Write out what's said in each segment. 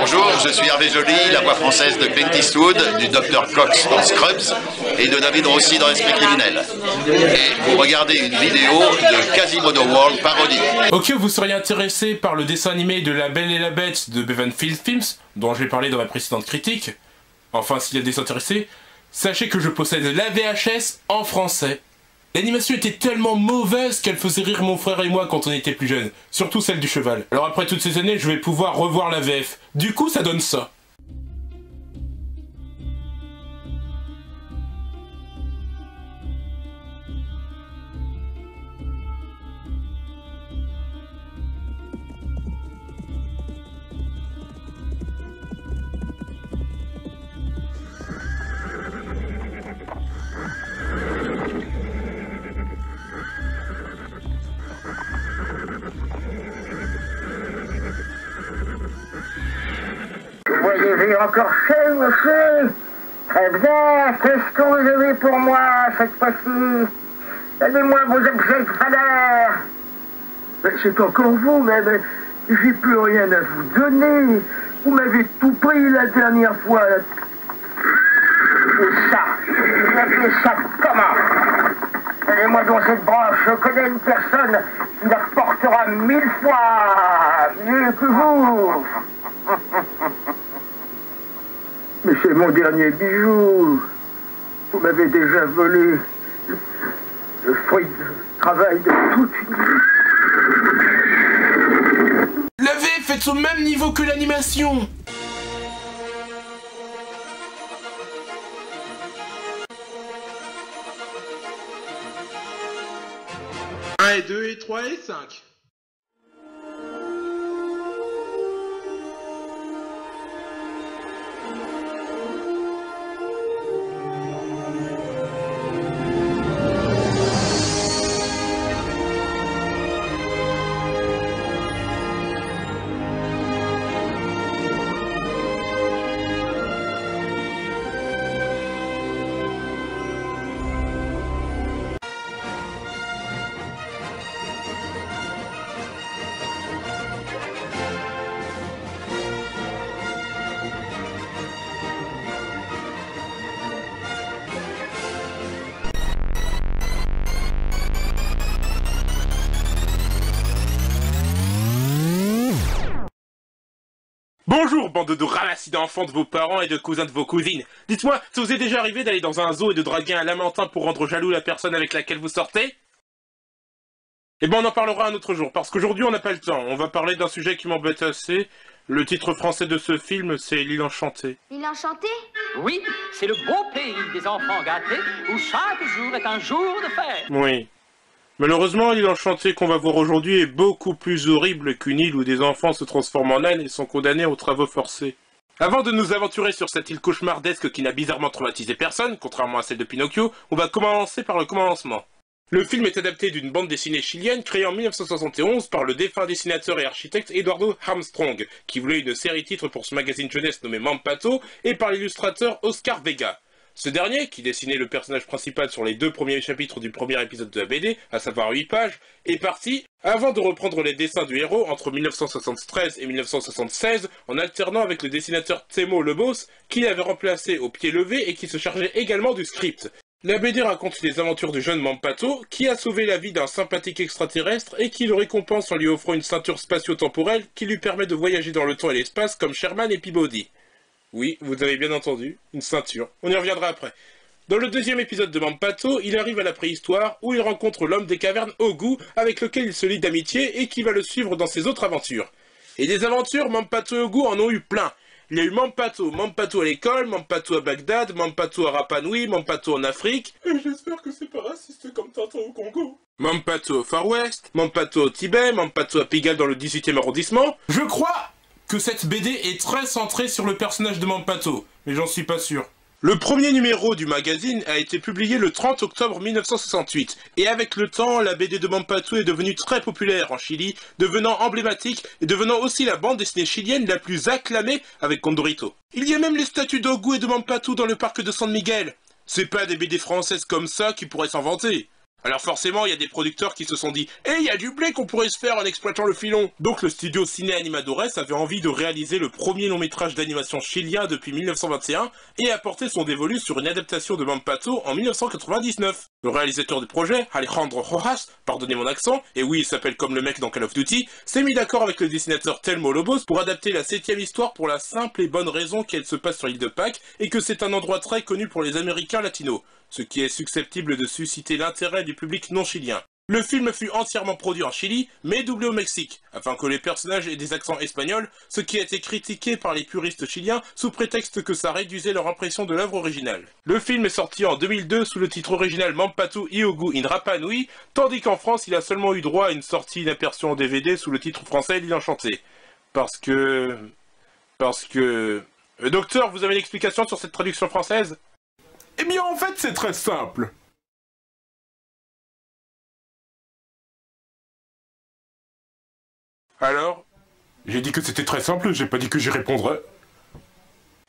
Bonjour, je suis Hervé Joly, la voix française de Clint Eastwood, du Dr Cox dans Scrubs et de David Rossi dans Esprit criminel. Et vous regardez une vidéo de Quasimodo World parodie. Ok, vous seriez intéressé par le dessin animé de La Belle et la Bête de Bevan Films, dont j'ai parlé dans ma précédente critique. Enfin, s'il y a des intéressés, sachez que je possède la VHS en français. L'animation était tellement mauvaise qu'elle faisait rire mon frère et moi quand on était plus jeunes, surtout celle du cheval. Alors après toutes ces années, je vais pouvoir revoir la VF. Du coup, ça donne ça. Voyez-vous encore fait, monsieur? Très bien, qu'est-ce que vous avez pour moi cette fois-ci? Donnez-moi vos objets de valeur. Mais c'est encore vous, mais j'ai plus rien à vous donner. Vous m'avez tout pris la dernière fois. Et ça, vous appelez ça comment? Donnez-moi donc cette branche, je connais une personne qui la portera 1000 fois mieux que vous. Mais c'est mon dernier bijou. Vous m'avez déjà volé le fruit de travail de toute une vie. La VF est au même niveau que l'animation. Et 2 et 3 et 5. Bonjour, bande de ramassis d'enfants de vos parents et de cousins de vos cousines. Dites-moi, ça vous est déjà arrivé d'aller dans un zoo et de draguer un lamentin pour rendre jaloux la personne avec laquelle vous sortez? Eh ben on en parlera un autre jour, parce qu'aujourd'hui on n'a pas le temps. On va parler d'un sujet qui m'embête assez. Le titre français de ce film, c'est L'île enchantée. L'île enchantée? Oui, c'est le beau pays des enfants gâtés, où chaque jour est un jour de fête. Oui. Malheureusement, l'île enchantée qu'on va voir aujourd'hui est beaucoup plus horrible qu'une île où des enfants se transforment en ânes et sont condamnés aux travaux forcés. Avant de nous aventurer sur cette île cauchemardesque qui n'a bizarrement traumatisé personne, contrairement à celle de Pinocchio, on va commencer par le commencement. Le film est adapté d'une bande dessinée chilienne créée en 1971 par le défunt dessinateur et architecte Eduardo Armstrong, qui voulait une série titre pour ce magazine jeunesse nommé Mampato, et par l'illustrateur Oscar Vega. Ce dernier, qui dessinait le personnage principal sur les 2 premiers chapitres du premier épisode de la BD, à savoir 8 pages, est parti avant de reprendre les dessins du héros entre 1973 et 1976 en alternant avec le dessinateur Temo Lebos, qui l'avait remplacé au pied levé et qui se chargeait également du script. La BD raconte les aventures du jeune Mampato, qui a sauvé la vie d'un sympathique extraterrestre et qui le récompense en lui offrant une ceinture spatio-temporelle qui lui permet de voyager dans le temps et l'espace comme Sherman et Peabody. Oui, vous avez bien entendu, une ceinture. On y reviendra après. Dans le deuxième épisode de Mampato, il arrive à la préhistoire où il rencontre l'homme des cavernes Ogu avec lequel il se lie d'amitié et qui va le suivre dans ses autres aventures. Et des aventures, Mampato et Ogu en ont eu plein. Il y a eu Mampato à l'école, Mampato à Bagdad, Mampato à Rapa Nui, Mampato en Afrique. Et j'espère que c'est pas raciste comme Tintin au Congo. Mampato au Far West, Mampato au Tibet, Mampato à Pigalle dans le 18e arrondissement. Je crois que cette BD est très centrée sur le personnage de Mampato, mais j'en suis pas sûr. Le premier numéro du magazine a été publié le 30 octobre 1968, et avec le temps, la BD de Mampato est devenue très populaire en Chili, devenant emblématique et devenant aussi la bande dessinée chilienne la plus acclamée avec Condorito. Il y a même les statues d'Ogu et de Mampato dans le parc de San Miguel. C'est pas des BD françaises comme ça qui pourraient s'en vanter. Alors forcément, il y a des producteurs qui se sont dit « Eh, il y a du blé qu'on pourrait se faire en exploitant le filon !» Donc le studio Cine Animadores avait envie de réaliser le premier long-métrage d'animation chilien depuis 1921 et apporter son dévolu sur une adaptation de Mampato en 1999. Le réalisateur du projet, Alejandro Rojas, pardonnez mon accent, et oui, il s'appelle comme le mec dans Call of Duty, s'est mis d'accord avec le dessinateur Telmo Lobos pour adapter la 7ème histoire pour la simple et bonne raison qu'elle se passe sur l'île de Pâques et que c'est un endroit très connu pour les Américains latinos, ce qui est susceptible de susciter l'intérêt du public non chilien. Le film fut entièrement produit en Chili, mais doublé au Mexique, afin que les personnages aient des accents espagnols, ce qui a été critiqué par les puristes chiliens sous prétexte que ça réduisait leur impression de l'œuvre originale. Le film est sorti en 2002 sous le titre original Mampatu y Ogu in Rapa Nui, tandis qu'en France il a seulement eu droit à une sortie inaperçue en DVD sous le titre français L'île enchantée. Parce que... Docteur, vous avez une explication sur cette traduction française ? Eh bien, en fait, c'est très simple. Alors ? J'ai dit que c'était très simple, j'ai pas dit que j'y répondrais.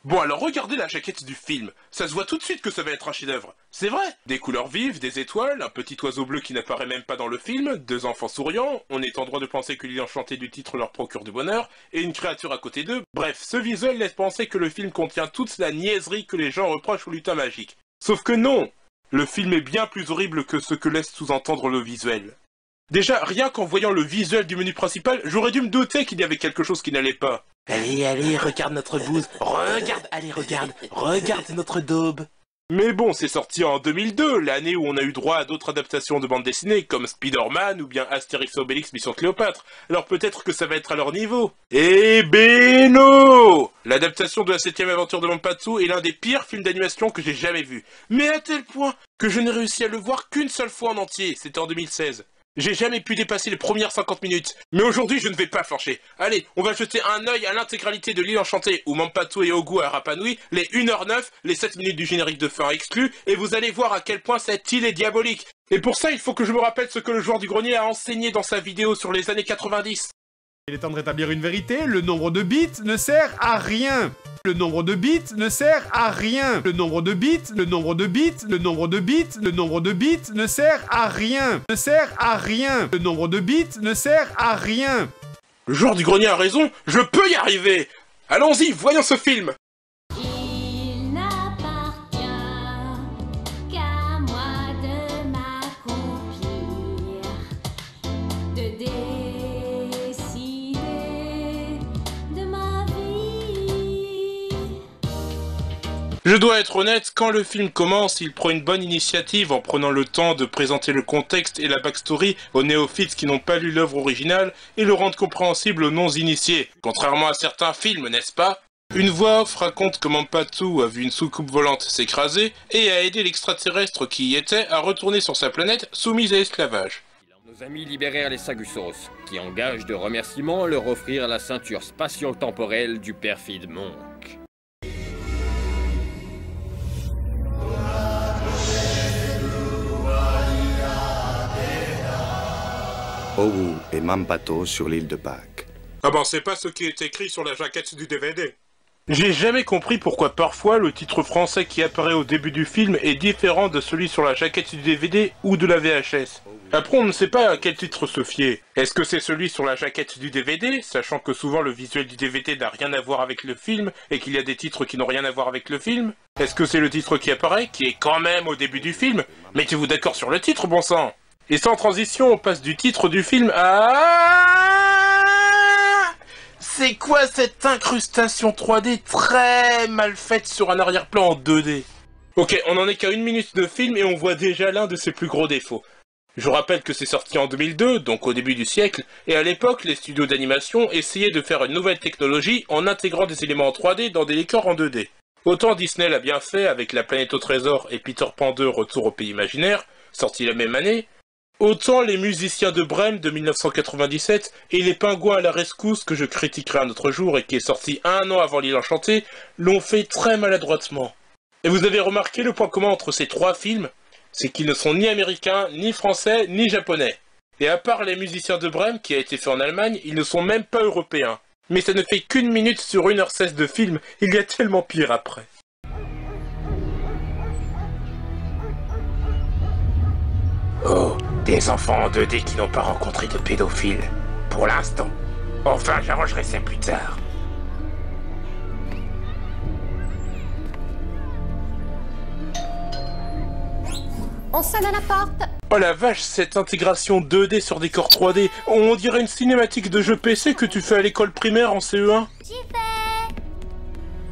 Bon alors regardez la jaquette du film, ça se voit tout de suite que ça va être un chef-d'œuvre. C'est vrai, des couleurs vives, des étoiles, un petit oiseau bleu qui n'apparaît même pas dans le film, 2 enfants souriants, on est en droit de penser que l'île enchantée du titre leur procure du bonheur, et une créature à côté d'eux. Bref, ce visuel laisse penser que le film contient toute la niaiserie que les gens reprochent au lutin magique. Sauf que non, le film est bien plus horrible que ce que laisse sous-entendre le visuel. Déjà, rien qu'en voyant le visuel du menu principal, j'aurais dû me douter qu'il y avait quelque chose qui n'allait pas. Allez, allez, regarde notre bouse. Regarde notre daube. Mais bon, c'est sorti en 2002, l'année où on a eu droit à d'autres adaptations de bandes dessinées, comme Spider-Man ou bien Astérix et Obélix Mission Cléopâtre. Alors peut-être que ça va être à leur niveau. Eh ben non! L'adaptation de la 7ème aventure de Mampatu est l'un des pires films d'animation que j'ai jamais vu. Mais à tel point que je n'ai réussi à le voir qu'une seule fois en entier, c'était en 2016. J'ai jamais pu dépasser les premières 50 minutes, mais aujourd'hui je ne vais pas flancher. Allez, on va jeter un œil à l'intégralité de l'île enchantée où Mampatu et Ogu à Rapa Nui, les 1h09, les 7 minutes du générique de fin exclus, et vous allez voir à quel point cette île est diabolique. Et pour ça, il faut que je me rappelle ce que le joueur du grenier a enseigné dans sa vidéo sur les années 90. Il est temps de rétablir une vérité, le nombre de bits ne sert à rien. Le nombre de bits ne sert à rien. Le nombre de bits ne sert à rien. Le nombre de bits ne sert à rien. Le joueur du grenier a raison, je peux y arriver. Allons-y, voyons ce film. Il n'appartient qu'à moi de m'accomplir, de décider de ma vie. Je dois être honnête, quand le film commence, il prend une bonne initiative en prenant le temps de présenter le contexte et la backstory aux néophytes qui n'ont pas lu l'œuvre originale et le rendre compréhensible aux non-initiés, contrairement à certains films, n'est-ce pas? Une voix off raconte comment Mampatu a vu une soucoupe volante s'écraser et a aidé l'extraterrestre qui y était à retourner sur sa planète soumise à esclavage. Nos amis libérèrent les Sagusos, qui en gage de remerciement leur offrirent la ceinture spatio-temporelle du perfide Monk. Ogu et Mampatu sur l'île de Pâques. Ah ben c'est pas ce qui est écrit sur la jaquette du DVD. J'ai jamais compris pourquoi parfois le titre français qui apparaît au début du film est différent de celui sur la jaquette du DVD ou de la VHS. Après on ne sait pas à quel titre se fier. Est-ce que c'est celui sur la jaquette du DVD, sachant que souvent le visuel du DVD n'a rien à voir avec le film et qu'il y a des titres qui n'ont rien à voir avec le film? Est-ce que c'est le titre qui apparaît, qui est quand même au début du film? Mettez-vous d'accord sur le titre, bon sang! Et sans transition, on passe du titre du film à... C'est quoi cette incrustation 3D très mal faite sur un arrière-plan en 2D? Ok, on en est qu'à 1 minute de film et on voit déjà l'un de ses plus gros défauts. Je rappelle que c'est sorti en 2002, donc au début du siècle, et à l'époque, les studios d'animation essayaient de faire une nouvelle technologie en intégrant des éléments en 3D dans des décors en 2D. Autant Disney l'a bien fait avec La Planète au Trésor et Peter Pan 2 Retour au Pays Imaginaire, sorti la même année, autant les musiciens de Brême de 1997 et les Pingouins à la rescousse que je critiquerai un autre jour et qui est sorti 1 an avant l'île enchantée, l'ont fait très maladroitement. Et vous avez remarqué le point commun entre ces 3 films? C'est qu'ils ne sont ni américains, ni français, ni japonais. Et à part les musiciens de Brême qui a été fait en Allemagne, ils ne sont même pas européens. Mais ça ne fait qu'1 minute sur 1h16 de film, il y a tellement pire après. Oh, des enfants en 2D qui n'ont pas rencontré de pédophiles. Pour l'instant. Enfin, j'arrangerai ça plus tard. On sonne à la porte. Oh la vache, cette intégration 2D sur des corps 3D, on dirait une cinématique de jeu PC que tu fais à l'école primaire en CE1. J'y vais.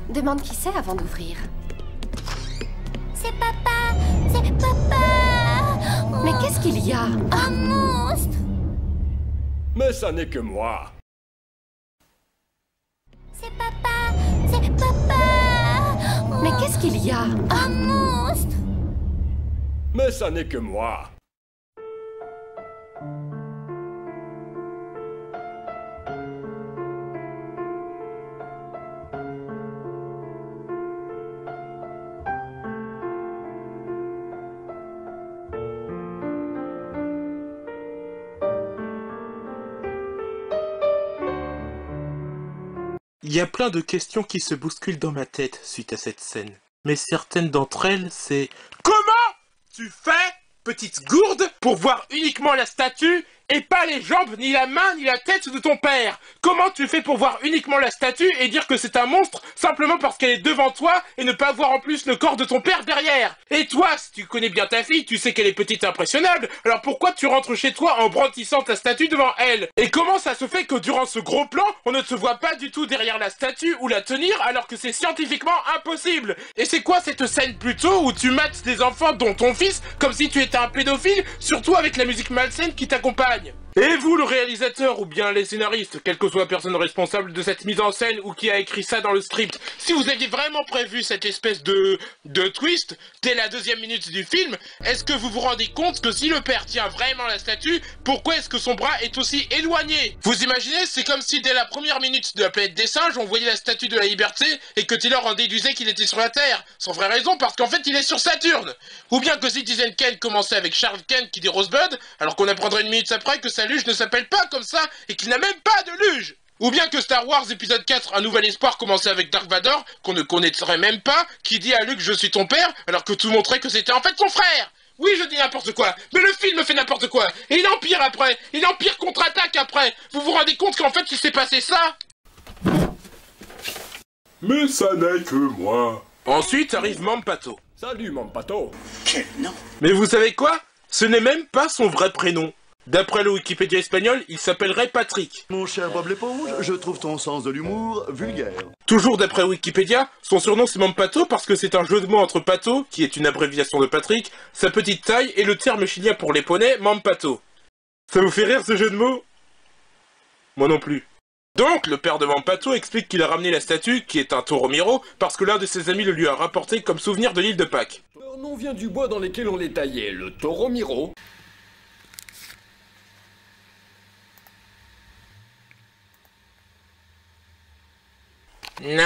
Demande qui c'est avant d'ouvrir. C'est papa. C'est papa. Mais qu'est-ce qu'il y a? Un monstre. Mais ça n'est que moi. C'est papa. C'est papa. Mais qu'est-ce qu'il y a? Un monstre. Mais ça n'est que moi. Il y a plein de questions qui se bousculent dans ma tête suite à cette scène. Mais certaines d'entre elles, c'est... Comment tu fais, petite gourde, pour voir uniquement la statue et pas les jambes, ni la main, ni la tête de ton père? Comment tu fais pour voir uniquement la statue et dire que c'est un monstre simplement parce qu'elle est devant toi et ne pas voir en plus le corps de ton père derrière? Et toi, si tu connais bien ta fille, tu sais qu'elle est petite et impressionnable, alors pourquoi tu rentres chez toi en brandissant ta statue devant elle? Et comment ça se fait que durant ce gros plan, on ne te voit pas du tout derrière la statue ou la tenir alors que c'est scientifiquement impossible? Et c'est quoi cette scène plutôt où tu mates des enfants dont ton fils comme si tu étais un pédophile, surtout avec la musique malsaine qui t'accompagne? Et vous, le réalisateur ou bien les scénaristes, quelle que soit la personne responsable de cette mise en scène ou qui a écrit ça dans le script, si vous aviez vraiment prévu cette espèce de twist dès la 2e minute du film, est-ce que vous vous rendez compte que si le père tient vraiment la statue, pourquoi est-ce que son bras est aussi éloigné? Vous imaginez, c'est comme si dès la première minute de la planète des singes, on voyait la statue de la liberté et que Taylor en déduisait qu'il était sur la Terre, sans vraie raison parce qu'en fait il est sur Saturne. Ou bien que Citizen Kane commençait avec Charles Kane qui dit Rosebud, alors qu'on apprendrait une minute après que sa luge ne s'appelle pas comme ça et qu'il n'a même pas de luge. Ou bien que Star Wars épisode 4, Un Nouvel Espoir commençait avec Dark Vador, qu'on ne connaîtrait même pas, qui dit à Luke je suis ton père, alors que tout montrait que c'était en fait son frère. Oui, je dis n'importe quoi, mais le film fait n'importe quoi, et il empire après, il empire contre-attaque après. Vous vous rendez compte qu'en fait il s'est passé ça? Mais ça n'est que moi. Ensuite arrive Mampato. Salut Mampato. Quel nom? Mais vous savez quoi? Ce n'est même pas son vrai prénom. D'après le Wikipédia espagnol, il s'appellerait Patrick. Mon cher Bob l'éponge, je trouve ton sens de l'humour vulgaire. Toujours d'après Wikipédia, son surnom c'est Mampato parce que c'est un jeu de mots entre Pato, qui est une abréviation de Patrick, sa petite taille et le terme chilien pour les poneys, Mampato. Ça vous fait rire ce jeu de mots? Moi non plus. Donc, le père de Mampato explique qu'il a ramené la statue, qui est un Toromiro, parce que l'un de ses amis le lui a rapporté comme souvenir de l'île de Pâques. Leur nom vient du bois dans lequel on les taillait, le Toromiro. Non,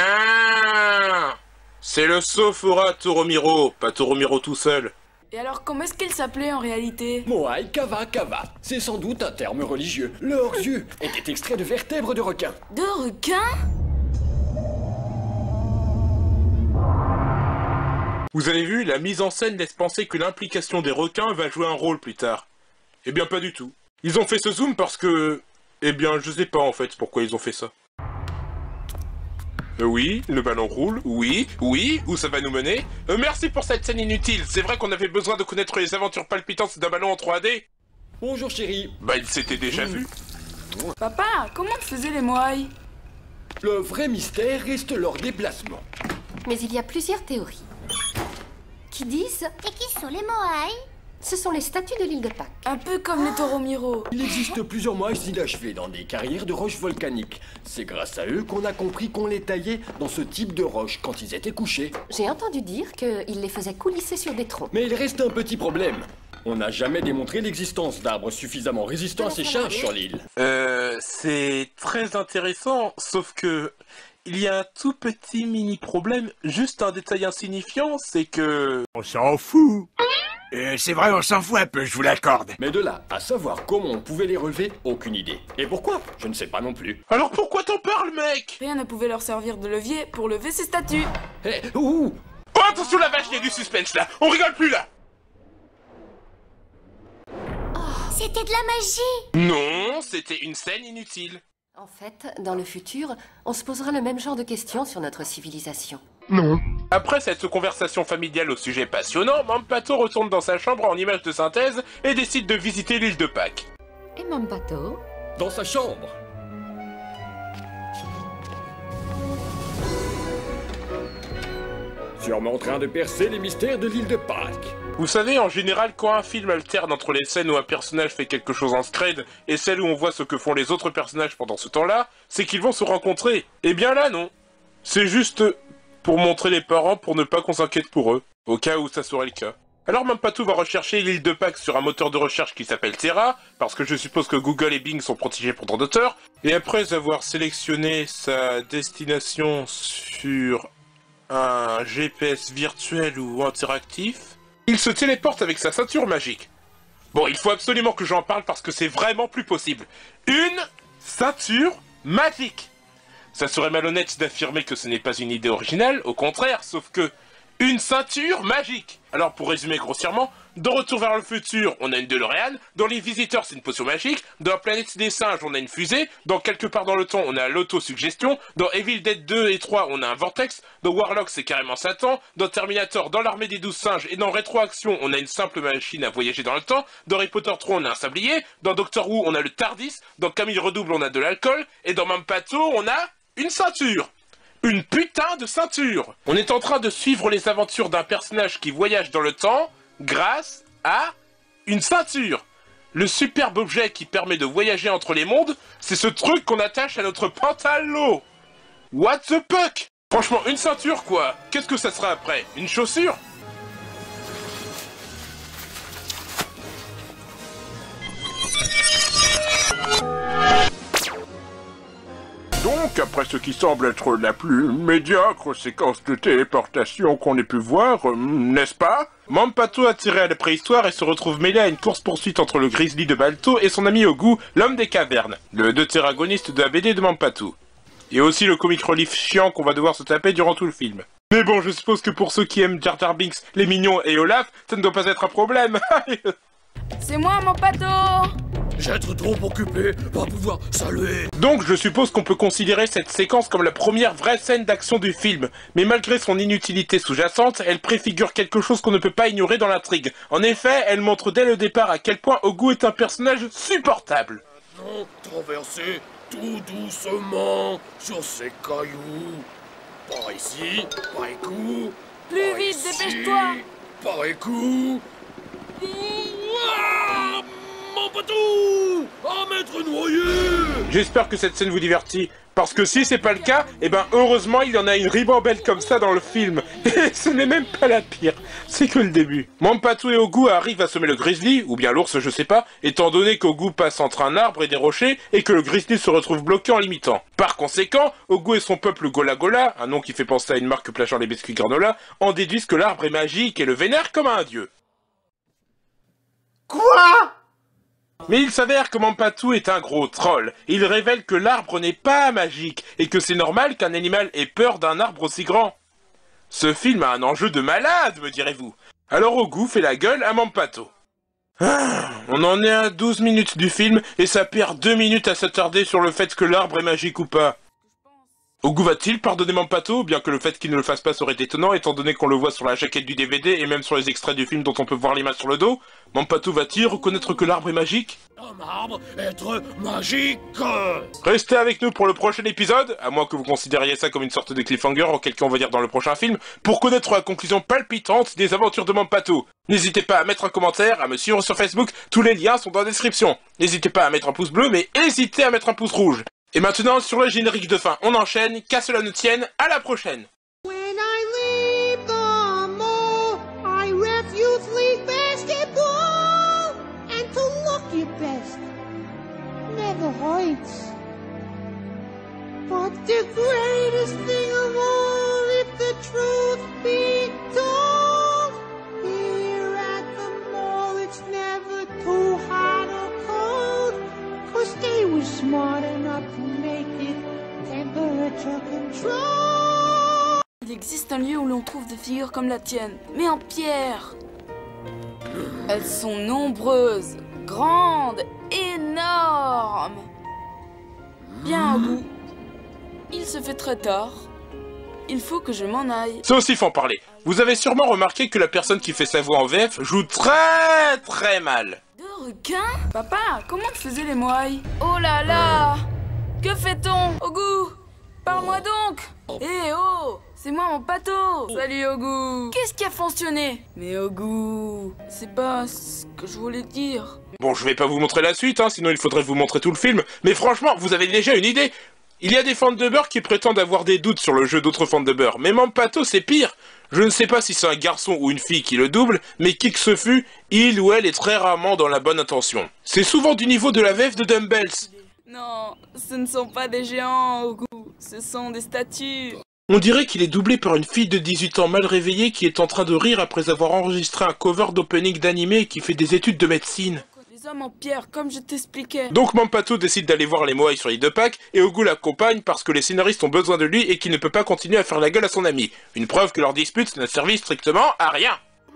c'est le Sophora Toromiro, pas Toromiro tout seul. Et alors, comment est-ce qu'il s'appelait en réalité? Moai Kava Kava. C'est sans doute un terme religieux. Leurs yeux étaient extraits de vertèbres de requins. De requins? Vous avez vu, la mise en scène laisse penser que l'implication des requins va jouer un rôle plus tard. Eh bien, pas du tout. Ils ont fait ce zoom parce que... Eh bien, je sais pas en fait pourquoi ils ont fait ça. Oui, le ballon roule, oui, où ça va nous mener? Merci pour cette scène inutile, c'est vrai qu'on avait besoin de connaître les aventures palpitantes d'un ballon en 3D. Bonjour chérie. Bah il s'était déjà vu. Papa, comment tu faisais les moaïs? Le vrai mystère reste leur déplacement. Mais il y a plusieurs théories qui disent... Et qui sont les moaïs? Ce sont les statues de l'île de Pâques. Un peu comme les Toromiro. Il existe plusieurs moaïs inachevés dans des carrières de roches volcaniques. C'est grâce à eux qu'on a compris qu'on les taillait dans ce type de roches quand ils étaient couchés. J'ai entendu dire qu'ils les faisaient coulisser sur des troncs. Mais il reste un petit problème. On n'a jamais démontré l'existence d'arbres suffisamment résistants à ces charges sur l'île. C'est très intéressant, sauf que... Il y a un tout petit mini problème, juste un détail insignifiant, c'est que... On s'en fout. C'est vrai, on s'en fout un peu, je vous l'accorde. Mais de là à savoir comment on pouvait les relever, aucune idée. Et pourquoi? Je ne sais pas non plus. Alors pourquoi t'en parles, mec? Rien ne pouvait leur servir de levier pour lever ces statues. Hé, ouh! Oh, attention la vache, il y a du suspense là. On rigole plus là. C'était de la magie! Non, c'était une scène inutile. En fait, dans le futur, on se posera le même genre de questions sur notre civilisation. Non. Après cette conversation familiale au sujet passionnant, Mampato retourne dans sa chambre en image de synthèse et décide de visiter l'île de Pâques. Et Mampato? Dans sa chambre. Sûrement en train de percer les mystères de l'île de Pâques. Vous savez, en général, quand un film alterne entre les scènes où un personnage fait quelque chose en scred et celles où on voit ce que font les autres personnages pendant ce temps-là, c'est qu'ils vont se rencontrer. Eh bien là, non. C'est juste pour montrer les parents pour ne pas qu'on s'inquiète pour eux, au cas où ça serait le cas. Alors Mampato va rechercher l'île de Pâques sur un moteur de recherche qui s'appelle Terra, parce que je suppose que Google et Bing sont protégés pour droits d'auteur, et après avoir sélectionné sa destination sur un GPS virtuel ou interactif, il se téléporte avec sa ceinture magique. Bon, il faut absolument que j'en parle parce que c'est vraiment plus possible. Une ceinture magique! Ça serait malhonnête d'affirmer que ce n'est pas une idée originale, au contraire, sauf que... Une ceinture magique! Alors pour résumer grossièrement, dans Retour vers le futur, on a une DeLorean, dans Les Visiteurs c'est une potion magique, dans La planète des singes on a une fusée, dans Quelque part dans le temps on a l'autosuggestion, dans Evil Dead 2 et 3 on a un vortex, dans Warlock c'est carrément Satan, dans Terminator, dans l'Armée des 12 singes et dans Rétroaction on a une simple machine à voyager dans le temps, dans Harry Potter 3 on a un sablier, dans Doctor Who on a le TARDIS, dans Camille Redouble on a de l'alcool, et dans Mampato on a une ceinture! Une putain de ceinture! On est en train de suivre les aventures d'un personnage qui voyage dans le temps grâce à une ceinture. Le superbe objet qui permet de voyager entre les mondes, c'est ce truc qu'on attache à notre pantalon. What the fuck? Franchement, une ceinture quoi? Qu'est-ce que ça sera après? Une chaussure? Donc, après ce qui semble être la plus médiocre séquence de téléportation qu'on ait pu voir, n'est-ce pas? Mampato attiré à la préhistoire et se retrouve mêlé à une course-poursuite entre le grizzly de Balto et son ami Ogu, l'homme des cavernes, le deutéragoniste de la BD de Mampato. Et aussi le comic relief chiant qu'on va devoir se taper durant tout le film. Mais bon, je suppose que pour ceux qui aiment Jar Jar Binks, les mignons et Olaf, ça ne doit pas être un problème. C'est moi, Mampato! J'être trop occupé pour pouvoir saluer. Donc je suppose qu'on peut considérer cette séquence comme la première vraie scène d'action du film, mais malgré son inutilité sous-jacente, elle préfigure quelque chose qu'on ne peut pas ignorer dans l'intrigue. En effet, elle montre dès le départ à quel point Ogu est un personnage supportable. Maintenant, traverser tout doucement sur ces cailloux. Par ici, par écoute. Plus vite, dépêche-toi. Par écoute. Mampato! À m'être noyé! J'espère que cette scène vous divertit, parce que si c'est pas le cas, eh ben heureusement il y en a une ribambelle comme ça dans le film. Et ce n'est même pas la pire, c'est que le début. Mampato et Ogu arrivent à semer le grizzly, ou bien l'ours, je sais pas, étant donné qu'Ogu passe entre un arbre et des rochers, et que le grizzly se retrouve bloqué en l'imitant. Par conséquent, Ogu et son peuple Gola Gola, un nom qui fait penser à une marque plageant les biscuits granola, en déduisent que l'arbre est magique et le vénèrent comme un dieu. Quoi? Mais il s'avère que Mampato est un gros troll. Il révèle que l'arbre n'est pas magique, et que c'est normal qu'un animal ait peur d'un arbre aussi grand. Ce film a un enjeu de malade, me direz-vous. Alors Ogu fait la gueule à Mampato. On en est à 12 minutes du film, et ça perd 2 minutes à s'attarder sur le fait que l'arbre est magique ou pas. Ogu va-t-il pardonner Mampato, bien que le fait qu'il ne le fasse pas serait étonnant, étant donné qu'on le voit sur la jaquette du DVD et même sur les extraits du film dont on peut voir l'image sur le dos? Mampato va-t-il reconnaître que l'arbre est magique? Un arbre être magique! Restez avec nous pour le prochain épisode, à moins que vous considériez ça comme une sorte de cliffhanger, auquel cas on va dire dans le prochain film, pour connaître la conclusion palpitante des aventures de Mampato. N'hésitez pas à mettre un commentaire, à me suivre sur Facebook, tous les liens sont dans la description. N'hésitez pas à mettre un pouce bleu, mais hésitez à mettre un pouce rouge. Et maintenant, sur le générique de fin, on enchaîne, qu'à cela ne tienne, à la prochaine! When I leave the mall, I refuse league basketball, and to look your best never hurts. But the greatest thing of all, if the truth be told, here at the mall it's never too hot or cold, 'cause they were smart enough to make it temperature control. Il existe un lieu où l'on trouve des figures comme la tienne, mais en pierre. Elles sont nombreuses, grande, énorme. Bien, Ogu. Il se fait très tard. Il faut que je m'en aille. Ça aussi, faut en parler. Vous avez sûrement remarqué que la personne qui fait sa voix en VF joue très très mal. De requin? Papa, comment tu faisais les moailles? Oh là là! Que fait-on, Ogu? Parle-moi donc! Eh oh! C'est moi mon pato! Salut Ogu! Qu'est-ce qui a fonctionné? Mais Ogu, c'est pas ce que je voulais dire. Bon, je vais pas vous montrer la suite, hein, sinon il faudrait vous montrer tout le film. Mais franchement, vous avez déjà une idée? Il y a des fans de beurre qui prétendent avoir des doutes sur le jeu d'autres fans de beurre. Mais Mampato, c'est pire. Je ne sais pas si c'est un garçon ou une fille qui le double, mais qui que ce fût, il ou elle est très rarement dans la bonne intention. C'est souvent du niveau de la VF de Dumbbells. Non, ce ne sont pas des géants, Ogu. Ce sont des statues. On dirait qu'il est doublé par une fille de 18 ans mal réveillée qui est en train de rire après avoir enregistré un cover d'opening d'animé et qui fait des études de médecine. Les hommes en pierre, comme je t'expliquais. Donc Mampato décide d'aller voir les moaïs sur l'île de Pâques et Ogu l'accompagne parce que les scénaristes ont besoin de lui et qu'il ne peut pas continuer à faire la gueule à son ami. Une preuve que leur dispute n'a servi strictement à rien.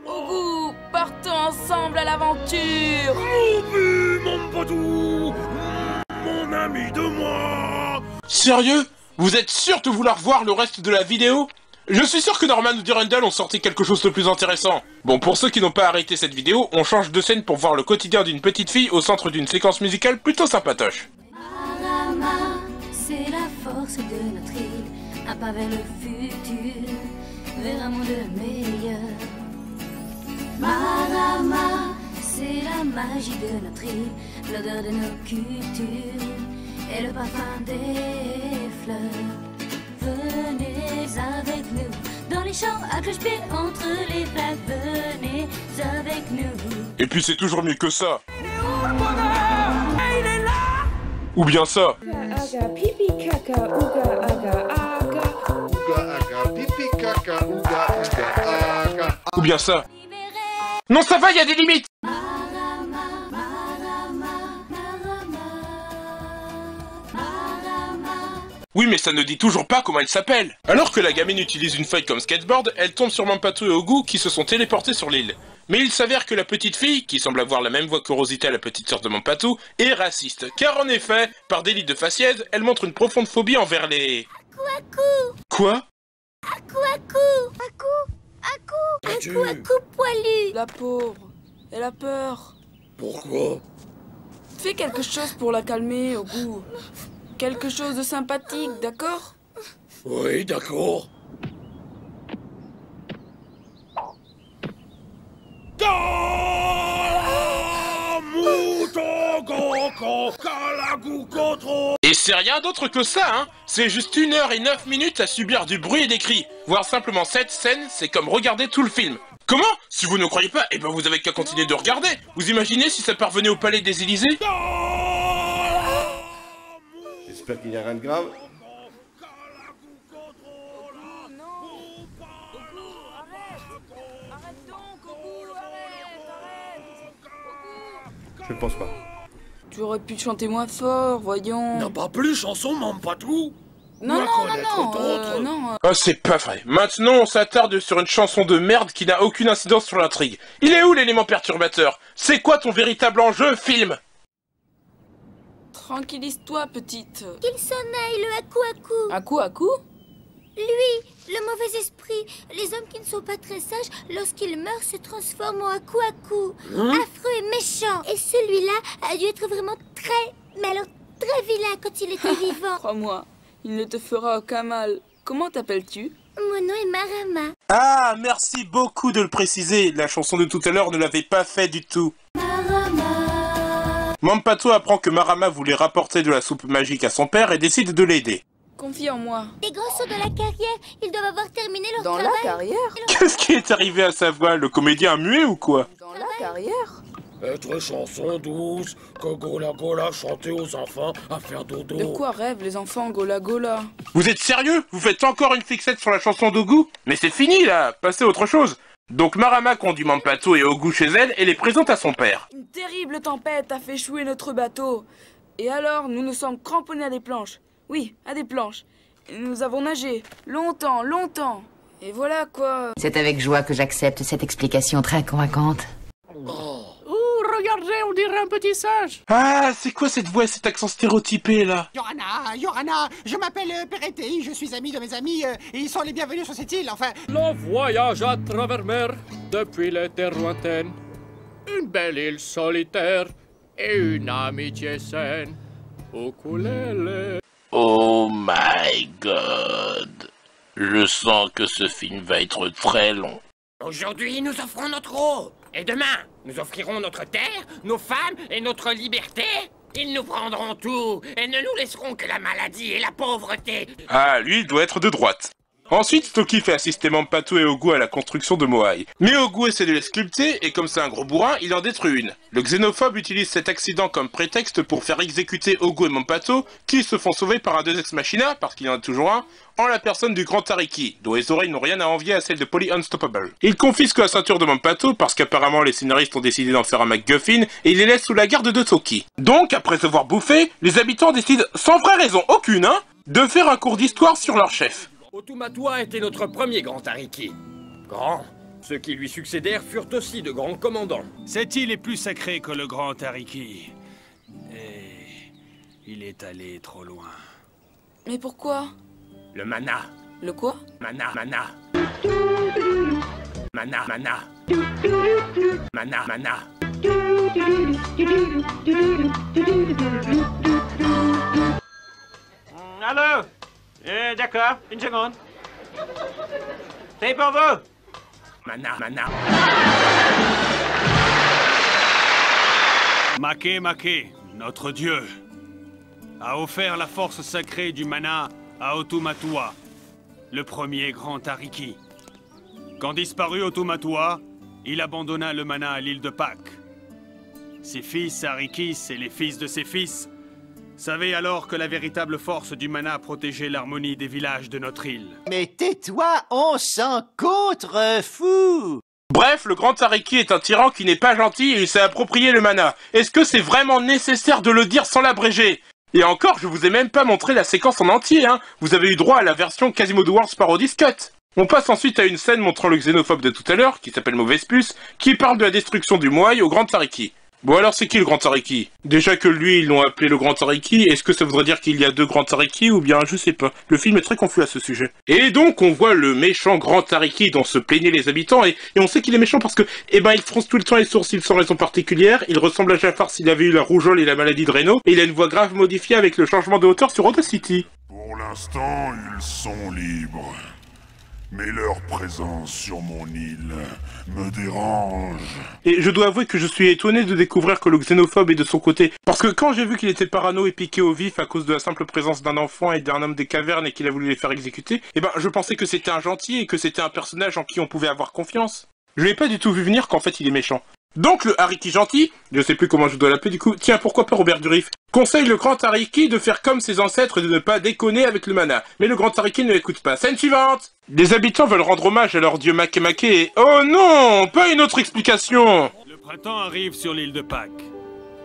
Ogu, partons ensemble à l'aventure. Ogu, Mampato, mon ami de moi. Sérieux? Vous êtes sûr de vouloir voir le reste de la vidéo? Je suis sûr que Norman ou Durandal ont sorti quelque chose de plus intéressant. Bon, pour ceux qui n'ont pas arrêté cette vidéo, on change de scène pour voir le quotidien d'une petite fille au centre d'une séquence musicale plutôt sympatoche. Marama, c'est la force de notre île, un pas vers le futur, vers un monde meilleur. Marama, c'est la magie de notre île, l'odeur de nos cultures et le parfum des fleurs. Venez avec nous, dans les champs à cloche-pied, entre les flaques, venez avec nous. Et puis c'est toujours mieux que ça. Il est là. Ou bien ça. Aga, pipi, caca, ouga, aga, aga. Ouga, aga, pipi, caca, ouga, aga, aga. Ou bien ça. Non, ça va, il y a des limites. Oui, mais ça ne dit toujours pas comment elle s'appelle. Alors que la gamine utilise une feuille comme skateboard, elle tombe sur Mampato et Ogu qui se sont téléportés sur l'île. Mais il s'avère que la petite fille, qui semble avoir la même voix que Rosita, la petite sœur de Mampato, est raciste. Car en effet, par délit de faciès, elle montre une profonde phobie envers les... Aku-aku. Quoi? Aku-aku. Aku. Aku poilu. La pauvre, elle a peur. Pourquoi? Fais quelque chose pour la calmer, Ogu. Quelque chose de sympathique, d'accord? Oui, d'accord. Et c'est rien d'autre que ça, hein. C'est juste 1 heure et 9 minutes à subir du bruit et des cris. Voir simplement cette scène, c'est comme regarder tout le film. Comment? Si vous ne croyez pas, eh ben vous avez qu'à continuer de regarder. Vous imaginez si ça parvenait au palais des Élysées? J'espère qu'il n'y a rien de grave. Je ne pense pas. Tu aurais pu chanter moins fort, voyons. N'a pas plus chanson, Mampato. Non. Oh, c'est pas vrai. Maintenant, on s'attarde sur une chanson de merde qui n'a aucune incidence sur l'intrigue. Il est où l'élément perturbateur? C'est quoi ton véritable enjeu, film? Tranquillise-toi, petite. Qu'il s'en aille, le aku-aku. Aku-aku? Lui, le mauvais esprit. Les hommes qui ne sont pas très sages, lorsqu'ils meurent, se transforment en aku-aku. Affreux et méchant. Et celui-là a dû être vraiment mais alors très vilain quand il était vivant. Crois-moi, il ne te fera aucun mal. Comment t'appelles-tu? Mon nom est Marama. Ah, merci beaucoup de le préciser. La chanson de tout à l'heure ne l'avait pas fait du tout. Mampato apprend que Marama voulait rapporter de la soupe magique à son père et décide de l'aider. Confie en moi. Les grands sauts de la carrière, ils doivent avoir terminé leur travail. Dans la carrière? Qu'est-ce qui est arrivé à sa voix? Le comédien muet ou quoi? Dans la carrière? Être chanson douce, que Gola Gola chanter aux enfants à faire dodo. De quoi rêvent les enfants Gola Gola? Vous êtes sérieux? Vous faites encore une fixette sur la chanson d'Ogu? Mais c'est fini là, passez à autre chose. Donc Marama conduit Mampato et Ogu chez elle et les présente à son père. Une terrible tempête a fait échouer notre bateau. Et alors, nous nous sommes cramponnés à des planches. Oui, à des planches. Et nous avons nagé. Longtemps. Et voilà quoi. C'est avec joie que j'accepte cette explication très convaincante. Ouh, regardez, on dirait un petit singe. Ah, c'est quoi cette voix et cet accent stéréotypé, là? Johanna, je m'appelle Peretti, je suis ami de mes amis, et ils sont les bienvenus sur cette île, enfin... Le voyage à travers mer, depuis les terres lointaines. Une belle île solitaire, et une amitié saine. Ukulélé. Oh my god. Je sens que ce film va être très long. Aujourd'hui, nous offrons notre eau. Et demain, nous offrirons notre terre, nos femmes et notre liberté. Ils nous prendront tout et ne nous laisseront que la maladie et la pauvreté. Ah, lui, il doit être de droite. Ensuite, Toki fait assister Mampatu et Ogu à la construction de Moai. Mais Ogu essaie de les sculpter, et comme c'est un gros bourrin, il en détruit une. Le xénophobe utilise cet accident comme prétexte pour faire exécuter Ogu et Mampatu, qui se font sauver par un Deus Ex Machina, parce qu'il y en a toujours un, en la personne du grand Tariki, dont les oreilles n'ont rien à envier à celles de Polly Unstoppable. Il confisque la ceinture de Mampatu, parce qu'apparemment les scénaristes ont décidé d'en faire un MacGuffin, et il les laisse sous la garde de Toki. Donc, après se voir bouffer, les habitants décident, sans vraie raison aucune, de faire un cours d'histoire sur leur chef. Otumatua était notre premier grand Tariki. Grand. Ceux qui lui succédèrent furent aussi de grands commandants. Cette île est plus sacrée que le grand Tariki. Et il est allé trop loin. Mais pourquoi? Le mana. Le quoi? Mana. Mana. Allô? D'accord, une seconde. C'est pour vous. Mana. Make, notre dieu, a offert la force sacrée du mana à Otumatua, le premier grand Tariki. Quand disparut Otumatua, il abandonna le mana à l'île de Pâques. Ses fils, Arikis et les fils de ses fils, savaient alors que la véritable force du mana protégeait l'harmonie des villages de notre île. Mais tais-toi, on s'en contrefou! Bref, le grand Tariki est un tyran qui n'est pas gentil et il s'est approprié le mana. Est-ce que c'est vraiment nécessaire de le dire sans l'abréger? Et encore, je vous ai même pas montré la séquence en entier, Vous avez eu droit à la version Quasimodo Wars Parodies Cut. On passe ensuite à une scène montrant le xénophobe de tout à l'heure, qui s'appelle Mauvaise Puce, qui parle de la destruction du Moai au grand Tariki. Bon alors c'est qui le grand Tariki? Déjà que lui ils l'ont appelé le grand Tariki, est-ce que ça voudrait dire qu'il y a deux grands Tariki ou bien je sais pas. Le film est très confus à ce sujet. Et donc on voit le méchant grand Tariki dont se plaignaient les habitants et on sait qu'il est méchant parce que il fronce tout le temps les sourcils sans raison particulière, il ressemble à Jafar s'il avait eu la rougeole et la maladie de Raynaud, et il a une voix grave modifiée avec le changement de hauteur sur Audacity. Pour l'instant ils sont libres. Mais leur présence sur mon île me dérange. Et je dois avouer que je suis étonné de découvrir que le xénophobe est de son côté. Parce que quand j'ai vu qu'il était parano et piqué au vif à cause de la simple présence d'un enfant et d'un homme des cavernes et qu'il a voulu les faire exécuter, je pensais que c'était un gentil et que c'était un personnage en qui on pouvait avoir confiance. Je l'ai pas du tout vu venir qu'en fait il est méchant. Donc le Hariki gentil, je sais plus comment je dois l'appeler du coup, tiens pourquoi pas Robert Durif, conseille le grand Hariki de faire comme ses ancêtres et de ne pas déconner avec le mana. Mais le grand Hariki ne l'écoute pas. Scène suivante! Les habitants veulent rendre hommage à leur dieu Makemake et... Oh non! Pas une autre explication! Le printemps arrive sur l'île de Pâques.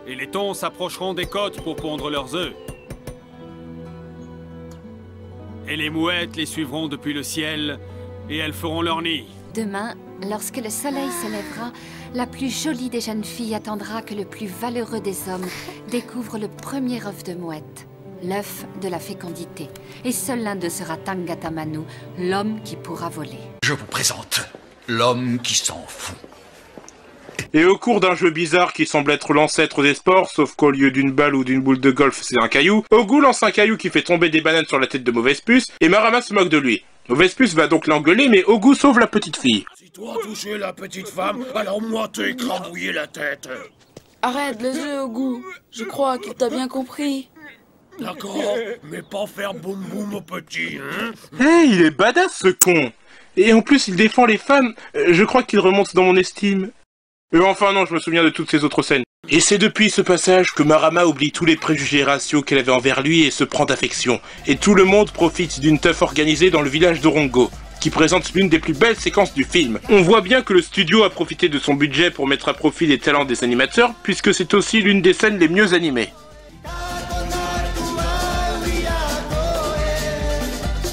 Et les thons s'approcheront des côtes pour pondre leurs œufs. Et les mouettes les suivront depuis le ciel et elles feront leur nid. Demain, lorsque le soleil se lèvera, la plus jolie des jeunes filles attendra que le plus valeureux des hommes découvre le premier œuf de mouette, l'œuf de la fécondité. Et seul l'un d'eux sera Tangatamanu, l'homme qui pourra voler. Je vous présente l'homme qui s'en fout. Et au cours d'un jeu bizarre qui semble être l'ancêtre des sports, sauf qu'au lieu d'une balle ou d'une boule de golf, c'est un caillou, Ogu lance un caillou qui fait tomber des bananes sur la tête de Mauvaise Puce, et Marama se moque de lui. Mauvaise Puce va donc l'engueuler, mais Ogu sauve la petite fille. Si toi touché la petite femme, alors moi t'ai écrabouillé la tête. Arrête, laisse-le, Ogu. Je crois qu'il t'a bien compris. D'accord, mais pas faire boum boum au petit, Il est badass ce con. Et en plus il défend les femmes, je crois qu'il remonte dans mon estime. Enfin non, je me souviens de toutes ces autres scènes. Et c'est depuis ce passage que Marama oublie tous les préjugés raciaux qu'elle avait envers lui et se prend d'affection. Et tout le monde profite d'une teuf organisée dans le village de Rongo, qui présente l'une des plus belles séquences du film. On voit bien que le studio a profité de son budget pour mettre à profit les talents des animateurs, puisque c'est aussi l'une des scènes les mieux animées.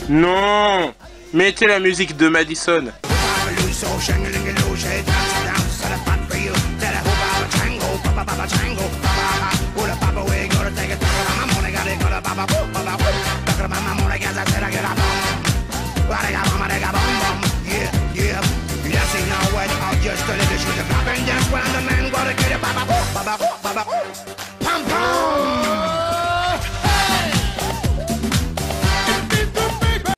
Non! Mettez la musique de Madison.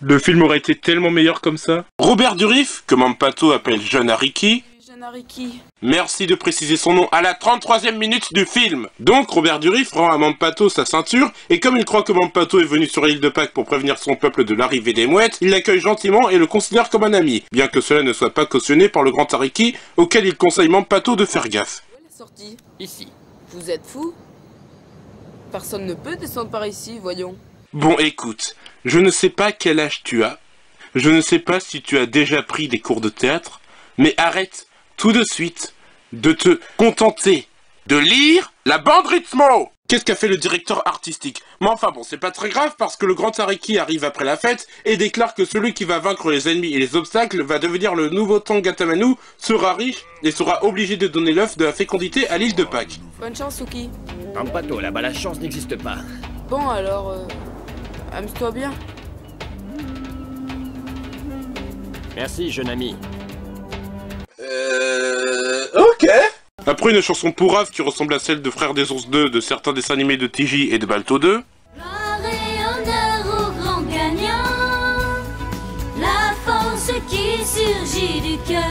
Le film aurait été tellement meilleur comme ça. Robert Durif, que Mampato appelle Jeune Ariki. Jeune Ariki. Merci de préciser son nom à la 33e minute du film. Donc Robert Durif rend à Mampato sa ceinture, et comme il croit que Mampato est venu sur l'île de Pâques pour prévenir son peuple de l'arrivée des mouettes, il l'accueille gentiment et le considère comme un ami, bien que cela ne soit pas cautionné par le grand Ariki, auquel il conseille Mampato de faire gaffe. Où est la sortie? Ici. Vous êtes fous? Personne ne peut descendre par ici, voyons. Bon, écoute, je ne sais pas quel âge tu as, je ne sais pas si tu as déjà pris des cours de théâtre, mais arrête tout de suite de te contenter de lire la bande rythmo. Qu'est-ce qu'a fait le directeur artistique? Mais enfin bon, c'est pas très grave parce que le grand Ariki arrive après la fête et déclare que celui qui va vaincre les ennemis et les obstacles va devenir le nouveau Tangatamanu, sera riche et sera obligé de donner l'œuf de la fécondité à l'île de Pâques. Bonne chance, Suki. Mampato, là-bas la chance n'existe pas. Bon alors, amuse-toi bien. Merci, jeune ami. Ok. Après une chanson pourrave qui ressemble à celle de Frères des Ours 2 de certains dessins animés de TJ et de Balto 2. Gloire et honneur au grand gagnant, la force qui surgit du cœur.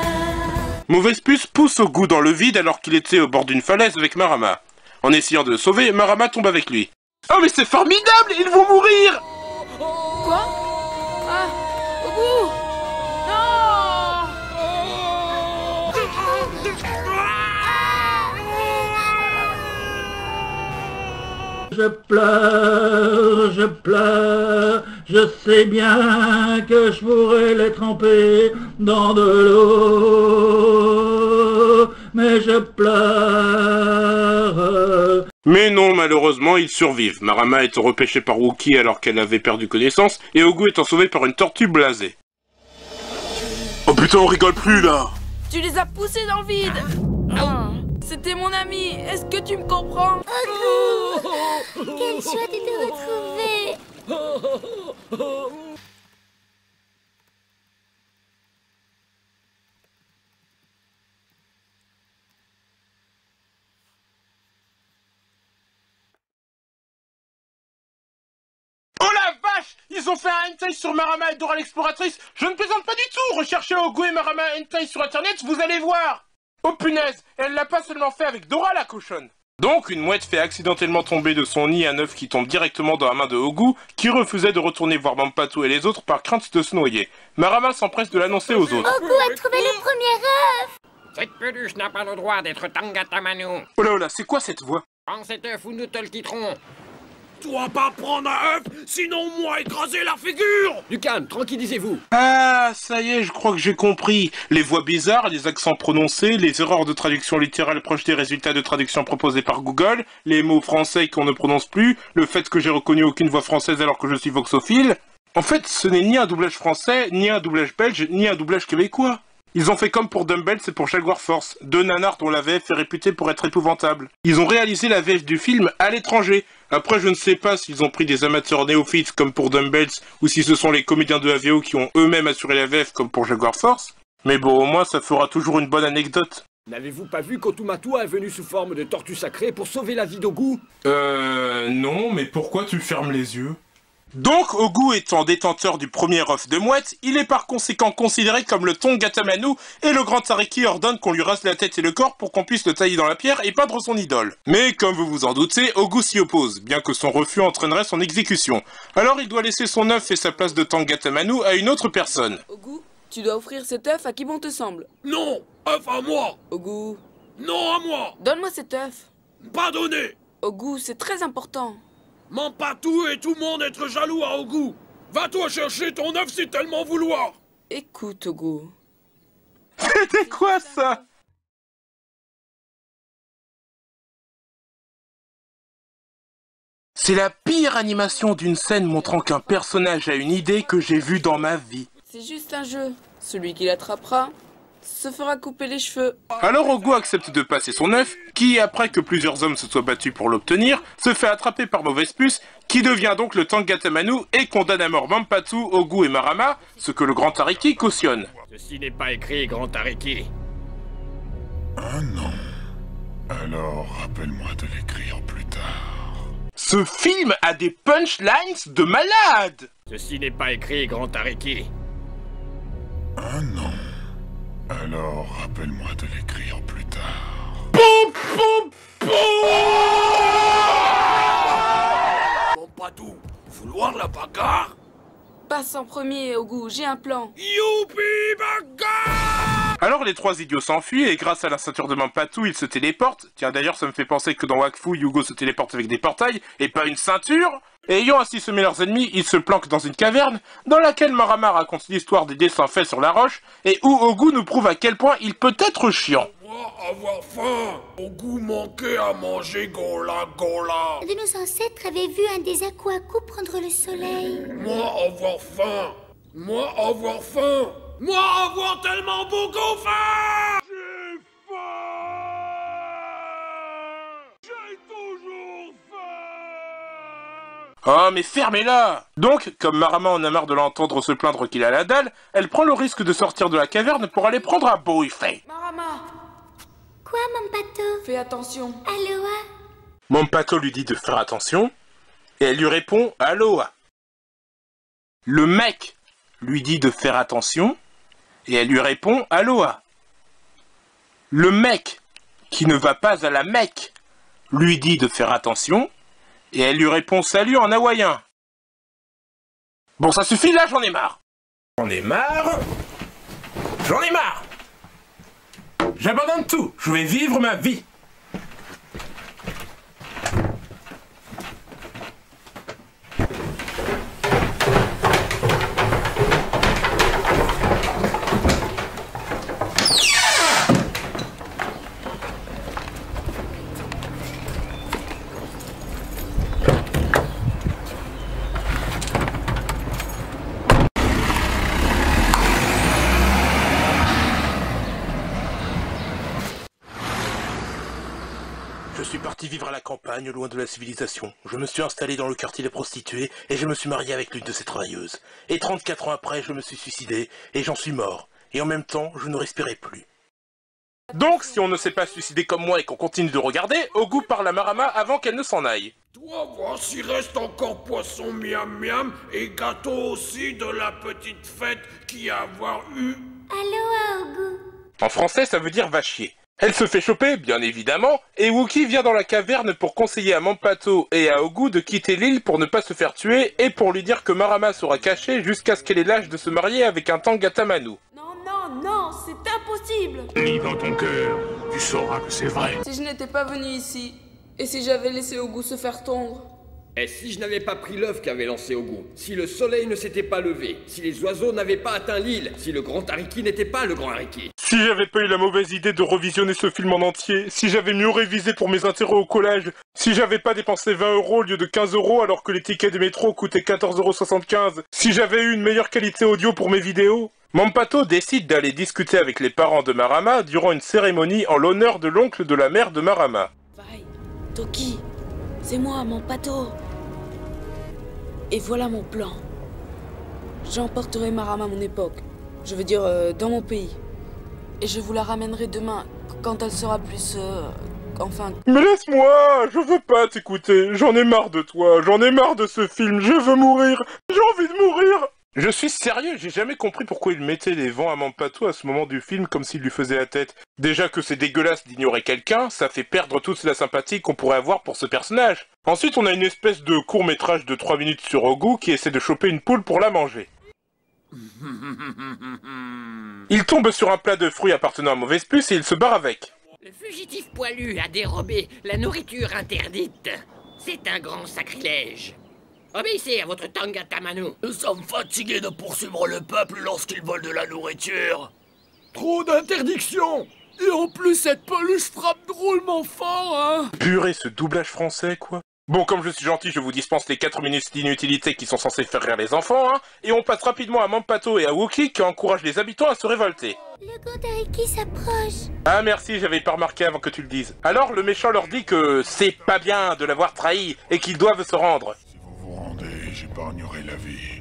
Mauvaise Puce pousse Ogu dans le vide alors qu'il était au bord d'une falaise avec Marama. En essayant de le sauver, Marama tombe avec lui. Oh mais c'est formidable, ils vont mourir! Quoi? Ah, Ogu! Je pleure, je sais bien que je pourrais les tremper dans de l'eau, mais je pleure. Mais non, malheureusement, ils survivent. Marama étant repêchée par Wookie alors qu'elle avait perdu connaissance, et Ogu étant sauvé par une tortue blasée. Oh putain, on rigole plus là! Tu les as poussés dans le vide! C'était mon ami, est-ce que tu me comprends? Ogu! Quelle joie de te retrouver! Oh la vache! Ils ont fait un hentai sur Marama et Dora l'exploratrice! Je ne plaisante pas du tout! Recherchez Ogu et Marama hentai sur internet, vous allez voir! Oh punaise! Elle l'a pas seulement fait avec Dora la cochonne! Donc, une mouette fait accidentellement tomber de son nid un œuf qui tombe directement dans la main de Ogu, qui refusait de retourner voir Mampato et les autres par crainte de se noyer. Marama s'empresse de l'annoncer aux autres. Ogu a trouvé le premier œuf! Cette peluche n'a pas le droit d'être Tangatamanu. Oh là, c'est quoi cette voix? Prends cet œuf ou nous te le quitterons. Tu dois pas prendre un œuf, sinon moi écraser la figure! Du calme, tranquillisez-vous. Ah, ça y est, je crois que j'ai compris. Les voix bizarres, les accents prononcés, les erreurs de traduction littérale proches des résultats de traduction proposés par Google, les mots français qu'on ne prononce plus, le fait que j'ai reconnu aucune voix française alors que je suis voxophile. En fait, ce n'est ni un doublage français, ni un doublage belge, ni un doublage québécois. Ils ont fait comme pour Dumbbells et pour Jaguar Force, deux nanars dont la VF est réputée pour être épouvantable. Ils ont réalisé la VF du film à l'étranger. Après, je ne sais pas s'ils ont pris des amateurs néophytes comme pour Dumbbells, ou si ce sont les comédiens de AVO qui ont eux-mêmes assuré la VF comme pour Jaguar Force. Mais bon, au moins, ça fera toujours une bonne anecdote. N'avez-vous pas vu qu'Otumatua est venu sous forme de tortue sacrée pour sauver la vie d'Ogu? Non, mais pourquoi tu fermes les yeux? Donc, Ogu étant détenteur du premier œuf de mouette, il est par conséquent considéré comme le Tangatamanu et le grand Ariki ordonne qu'on lui rase la tête et le corps pour qu'on puisse le tailler dans la pierre et peindre son idole. Mais comme vous vous en doutez, Ogu s'y oppose, bien que son refus entraînerait son exécution. Alors il doit laisser son œuf et sa place de Tangatamanu à une autre personne. Ogu, tu dois offrir cet œuf à qui bon te semble. Non, œuf à moi. Ogu. Non à moi. Donne-moi cet œuf. Pas donné. Ogu, c'est très important. Mampato et tout le monde être jaloux à Ogu. Va-toi chercher ton œuf si tellement vouloir. Écoute, Ogu. C'était quoi ça? C'est la pire animation d'une scène montrant qu'un personnage a une idée que j'ai vue dans ma vie. C'est juste un jeu. Celui qui l'attrapera se fera couper les cheveux. Alors Ogu accepte de passer son œuf, qui, après que plusieurs hommes se soient battus pour l'obtenir, se fait attraper par Mauvaise Puce, qui devient donc le Tangatamanu et condamne à mort Mampatu, Ogu et Marama, ce que le Grand Ariki cautionne. Ceci n'est pas écrit, Grand Ariki. Ah non. Alors, rappelle-moi de l'écrire plus tard. Ce film a des punchlines de malade! Ceci n'est pas écrit, Grand Ariki. Ah non. Alors, rappelle-moi de l'écrire plus tard. Pom, pom, pom. Mampatu, vouloir la bagarre? Passe en premier, Ogu, j'ai un plan. Youpi, bagarre! Alors les trois idiots s'enfuient et grâce à la ceinture de Mampatu, ils se téléportent. Tiens d'ailleurs ça me fait penser que dans Wakfu, Yugo se téléporte avec des portails et pas une ceinture. Et ayant ainsi semé leurs ennemis, ils se planquent dans une caverne dans laquelle Marama raconte l'histoire des dessins faits sur la roche et où Ogu nous prouve à quel point il peut être chiant. Moi avoir faim, Ogu manquait à manger Gola Gola. De nos ancêtres avaient vu un des Aku-Aku prendre le soleil. Moi avoir faim, moi avoir faim, moi avoir tellement beaucoup faim. J'ai faim, j'ai toujours faim. Oh mais fermez-la! Donc, comme Marama en a marre de l'entendre se plaindre qu'il a la dalle, elle prend le risque de sortir de la caverne pour aller prendre un beau effet. Marama! Quoi, Mampatu? Fais attention. Aloha? Mampatu lui dit de faire attention, et elle lui répond « Aloha ». Le mec lui dit de faire attention, et elle lui répond « Aloha ». Le mec qui ne va pas à la Mecque lui dit de faire attention, et elle lui répond « Salut » en hawaïen. Bon, ça suffit, là, j'en ai marre. J'en ai marre. J'en ai marre. J'abandonne tout. Je vais vivre ma vie. Je suis parti vivre à la campagne, loin de la civilisation. Je me suis installé dans le quartier des prostituées et je me suis marié avec l'une de ces travailleuses. Et 34 ans après, je me suis suicidé et j'en suis mort. Et en même temps, je ne respirais plus. Donc, si on ne s'est pas suicidé comme moi et qu'on continue de regarder, Ogu parle à Marama avant qu'elle ne s'en aille. Toi, voir s'il reste encore poisson miam miam et gâteau aussi de la petite fête qui a avoir eu. Aloha, Ogu. En français, ça veut dire va chier. Elle se fait choper, bien évidemment, et Wookie vient dans la caverne pour conseiller à Mampatu et à Ogu de quitter l'île pour ne pas se faire tuer et pour lui dire que Marama sera cachée jusqu'à ce qu'elle ait l'âge de se marier avec un Tangatamanu. Non, non, non, c'est impossible. Lis dans ton cœur, tu sauras que c'est vrai. Si je n'étais pas venu ici, et si j'avais laissé Ogu se faire tondre. Et si je n'avais pas pris l'œuf qu'avait lancé Ogu, si le soleil ne s'était pas levé, si les oiseaux n'avaient pas atteint l'île, si le grand Ariki n'était pas le grand Ariki. Si j'avais pas eu la mauvaise idée de revisionner ce film en entier, si j'avais mieux révisé pour mes intérêts au collège, si j'avais pas dépensé 20 € au lieu de 15 € alors que les tickets de métro coûtaient 14,75 €, si j'avais eu une meilleure qualité audio pour mes vidéos, Mampatu décide d'aller discuter avec les parents de Marama durant une cérémonie en l'honneur de l'oncle de la mère de Marama. Vai, Toki, c'est moi, Mampatu. Et voilà mon plan. J'emporterai Marama à mon époque. Je veux dire, dans mon pays. Et je vous la ramènerai demain, quand elle sera plus... enfin... Mais laisse-moi, je veux pas t'écouter, j'en ai marre de toi, j'en ai marre de ce film, je veux mourir, j'ai envie de mourir. Je suis sérieux, j'ai jamais compris pourquoi il mettait les vents à Mampatu à ce moment du film comme s'il lui faisait la tête. Déjà que c'est dégueulasse d'ignorer quelqu'un, ça fait perdre toute la sympathie qu'on pourrait avoir pour ce personnage. Ensuite, on a une espèce de court-métrage de 3 minutes sur Ogu qui essaie de choper une poule pour la manger. Il tombe sur un plat de fruits appartenant à Mauvaise Puce et il se barre avec. Le fugitif poilu a dérobé la nourriture interdite. C'est un grand sacrilège. Obéissez à votre Tangatamanu. Nous sommes fatigués de poursuivre le peuple lorsqu'il vole de la nourriture. Trop d'interdictions. Et en plus, cette peluche frappe drôlement fort, hein. Purée, ce doublage français, quoi. Bon, comme je suis gentil, je vous dispense les 4 minutes d'inutilité qui sont censées faire rire les enfants, hein, et on passe rapidement à Mampato et à Wookie qui encouragent les habitants à se révolter. Le grand Ariki s'approche. Ah merci, j'avais pas remarqué avant que tu le dises. Alors le méchant leur dit que c'est pas bien de l'avoir trahi et qu'ils doivent se rendre. Si vous vous rendez, j'épargnerai la vie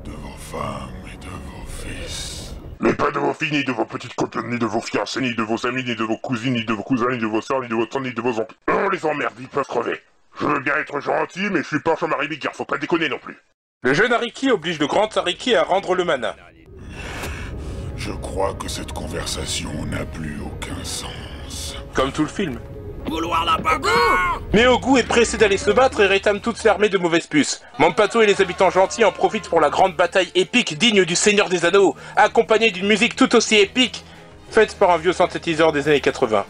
de vos femmes et de vos fils. Mais pas de vos filles, ni de vos petites copines, ni de vos fiancés, ni de vos amis, ni de vos cousines, ni de vos cousins, ni de vos soeurs, ni de vos tantes, ni de vos oncles. On les emmerde, ils peuvent crever. Je veux bien être gentil, mais je suis pas Jean-Marie Bigard, faut pas déconner non plus. Le jeune Ariki oblige le grand Ariki à rendre le mana. Je crois que cette conversation n'a plus aucun sens. Comme tout le film. Vouloir la bagarre. Mais Ogu est pressé d'aller se battre et rétame toute l'armée de mauvaises puces. Mampato et les habitants gentils en profitent pour la grande bataille épique digne du Seigneur des Anneaux, accompagnée d'une musique tout aussi épique, faite par un vieux synthétiseur des années 80.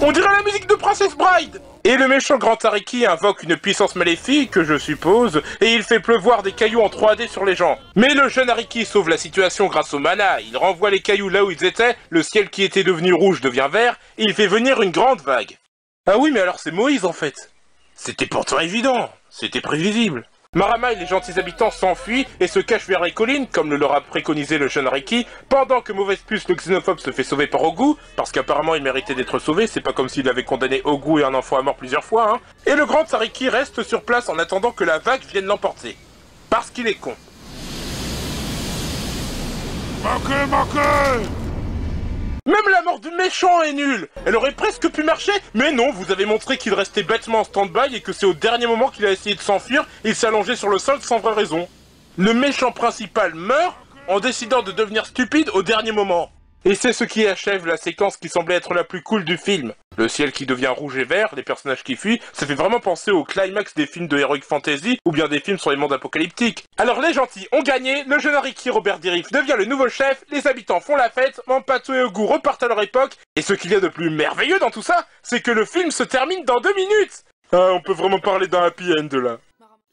On dirait la musique de Princess Bride! Et le méchant grand Ariki invoque une puissance maléfique, je suppose, et il fait pleuvoir des cailloux en 3D sur les gens. Mais le jeune Ariki sauve la situation grâce au mana, il renvoie les cailloux là où ils étaient, le ciel qui était devenu rouge devient vert, et il fait venir une grande vague. Ah oui, mais alors c'est Moïse en fait. C'était pourtant évident, c'était prévisible. Marama et les gentils habitants s'enfuient et se cachent vers les collines, comme le leur a préconisé le jeune Ariki, pendant que Mauvaise Puce le xénophobe se fait sauver par Ogu, parce qu'apparemment il méritait d'être sauvé, c'est pas comme s'il avait condamné Ogu et un enfant à mort plusieurs fois, hein. Et le grand Ariki reste sur place en attendant que la vague vienne l'emporter. Parce qu'il est con. Manquez! Même la mort du méchant est nulle. Elle aurait presque pu marcher, mais non, vous avez montré qu'il restait bêtement en stand-by et que c'est au dernier moment qu'il a essayé de s'enfuir et il s'est allongé sur le sol sans vraie raison. Le méchant principal meurt en décidant de devenir stupide au dernier moment. Et c'est ce qui achève la séquence qui semblait être la plus cool du film. Le ciel qui devient rouge et vert, les personnages qui fuient, ça fait vraiment penser au climax des films de Heroic Fantasy ou bien des films sur les mondes apocalyptiques. Alors les gentils ont gagné, le jeune Ariki Robert Dirif devient le nouveau chef, les habitants font la fête, Mampato et Ogu repartent à leur époque, et ce qu'il y a de plus merveilleux dans tout ça, c'est que le film se termine dans 2 minutes. Ah, on peut vraiment parler d'un happy end là.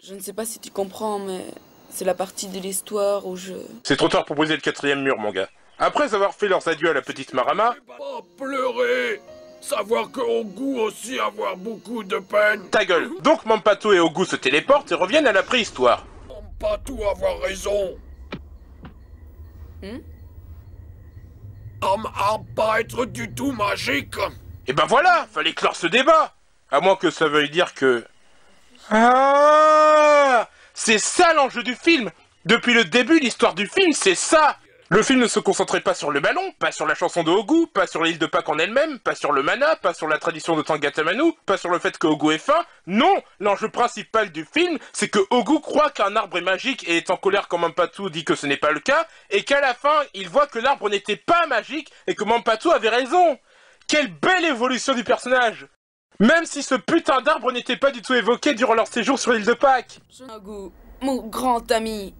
Je ne sais pas si tu comprends, mais c'est la partie de l'histoire où je... C'est trop tard pour briser le 4e mur, mon gars. Après avoir fait leurs adieux à la petite Marama... Pas pleurer. Savoir que Ogu aussi avoir beaucoup de peine. Ta gueule. Donc Mampato et Ogu se téléportent et reviennent à la préhistoire. Mampato avoir raison. Pas être du tout magique. Et ben voilà, fallait clore ce débat. À moins que ça veuille dire que... Ah, c'est ça l'enjeu du film. Depuis le début, l'histoire du film, c'est ça. Le film ne se concentrait pas sur le ballon, pas sur la chanson de Ogu, pas sur l'île de Pâques en elle-même, pas sur le mana, pas sur la tradition de Tangatamanu, pas sur le fait que Ogu est faim. Non, l'enjeu principal du film, c'est que Ogu croit qu'un arbre est magique et est en colère quand Mampato dit que ce n'est pas le cas, et qu'à la fin, il voit que l'arbre n'était pas magique et que Mampato avait raison. Quelle belle évolution du personnage! Même si ce putain d'arbre n'était pas du tout évoqué durant leur séjour sur l'île de Pâques. Ogu, mon grand ami,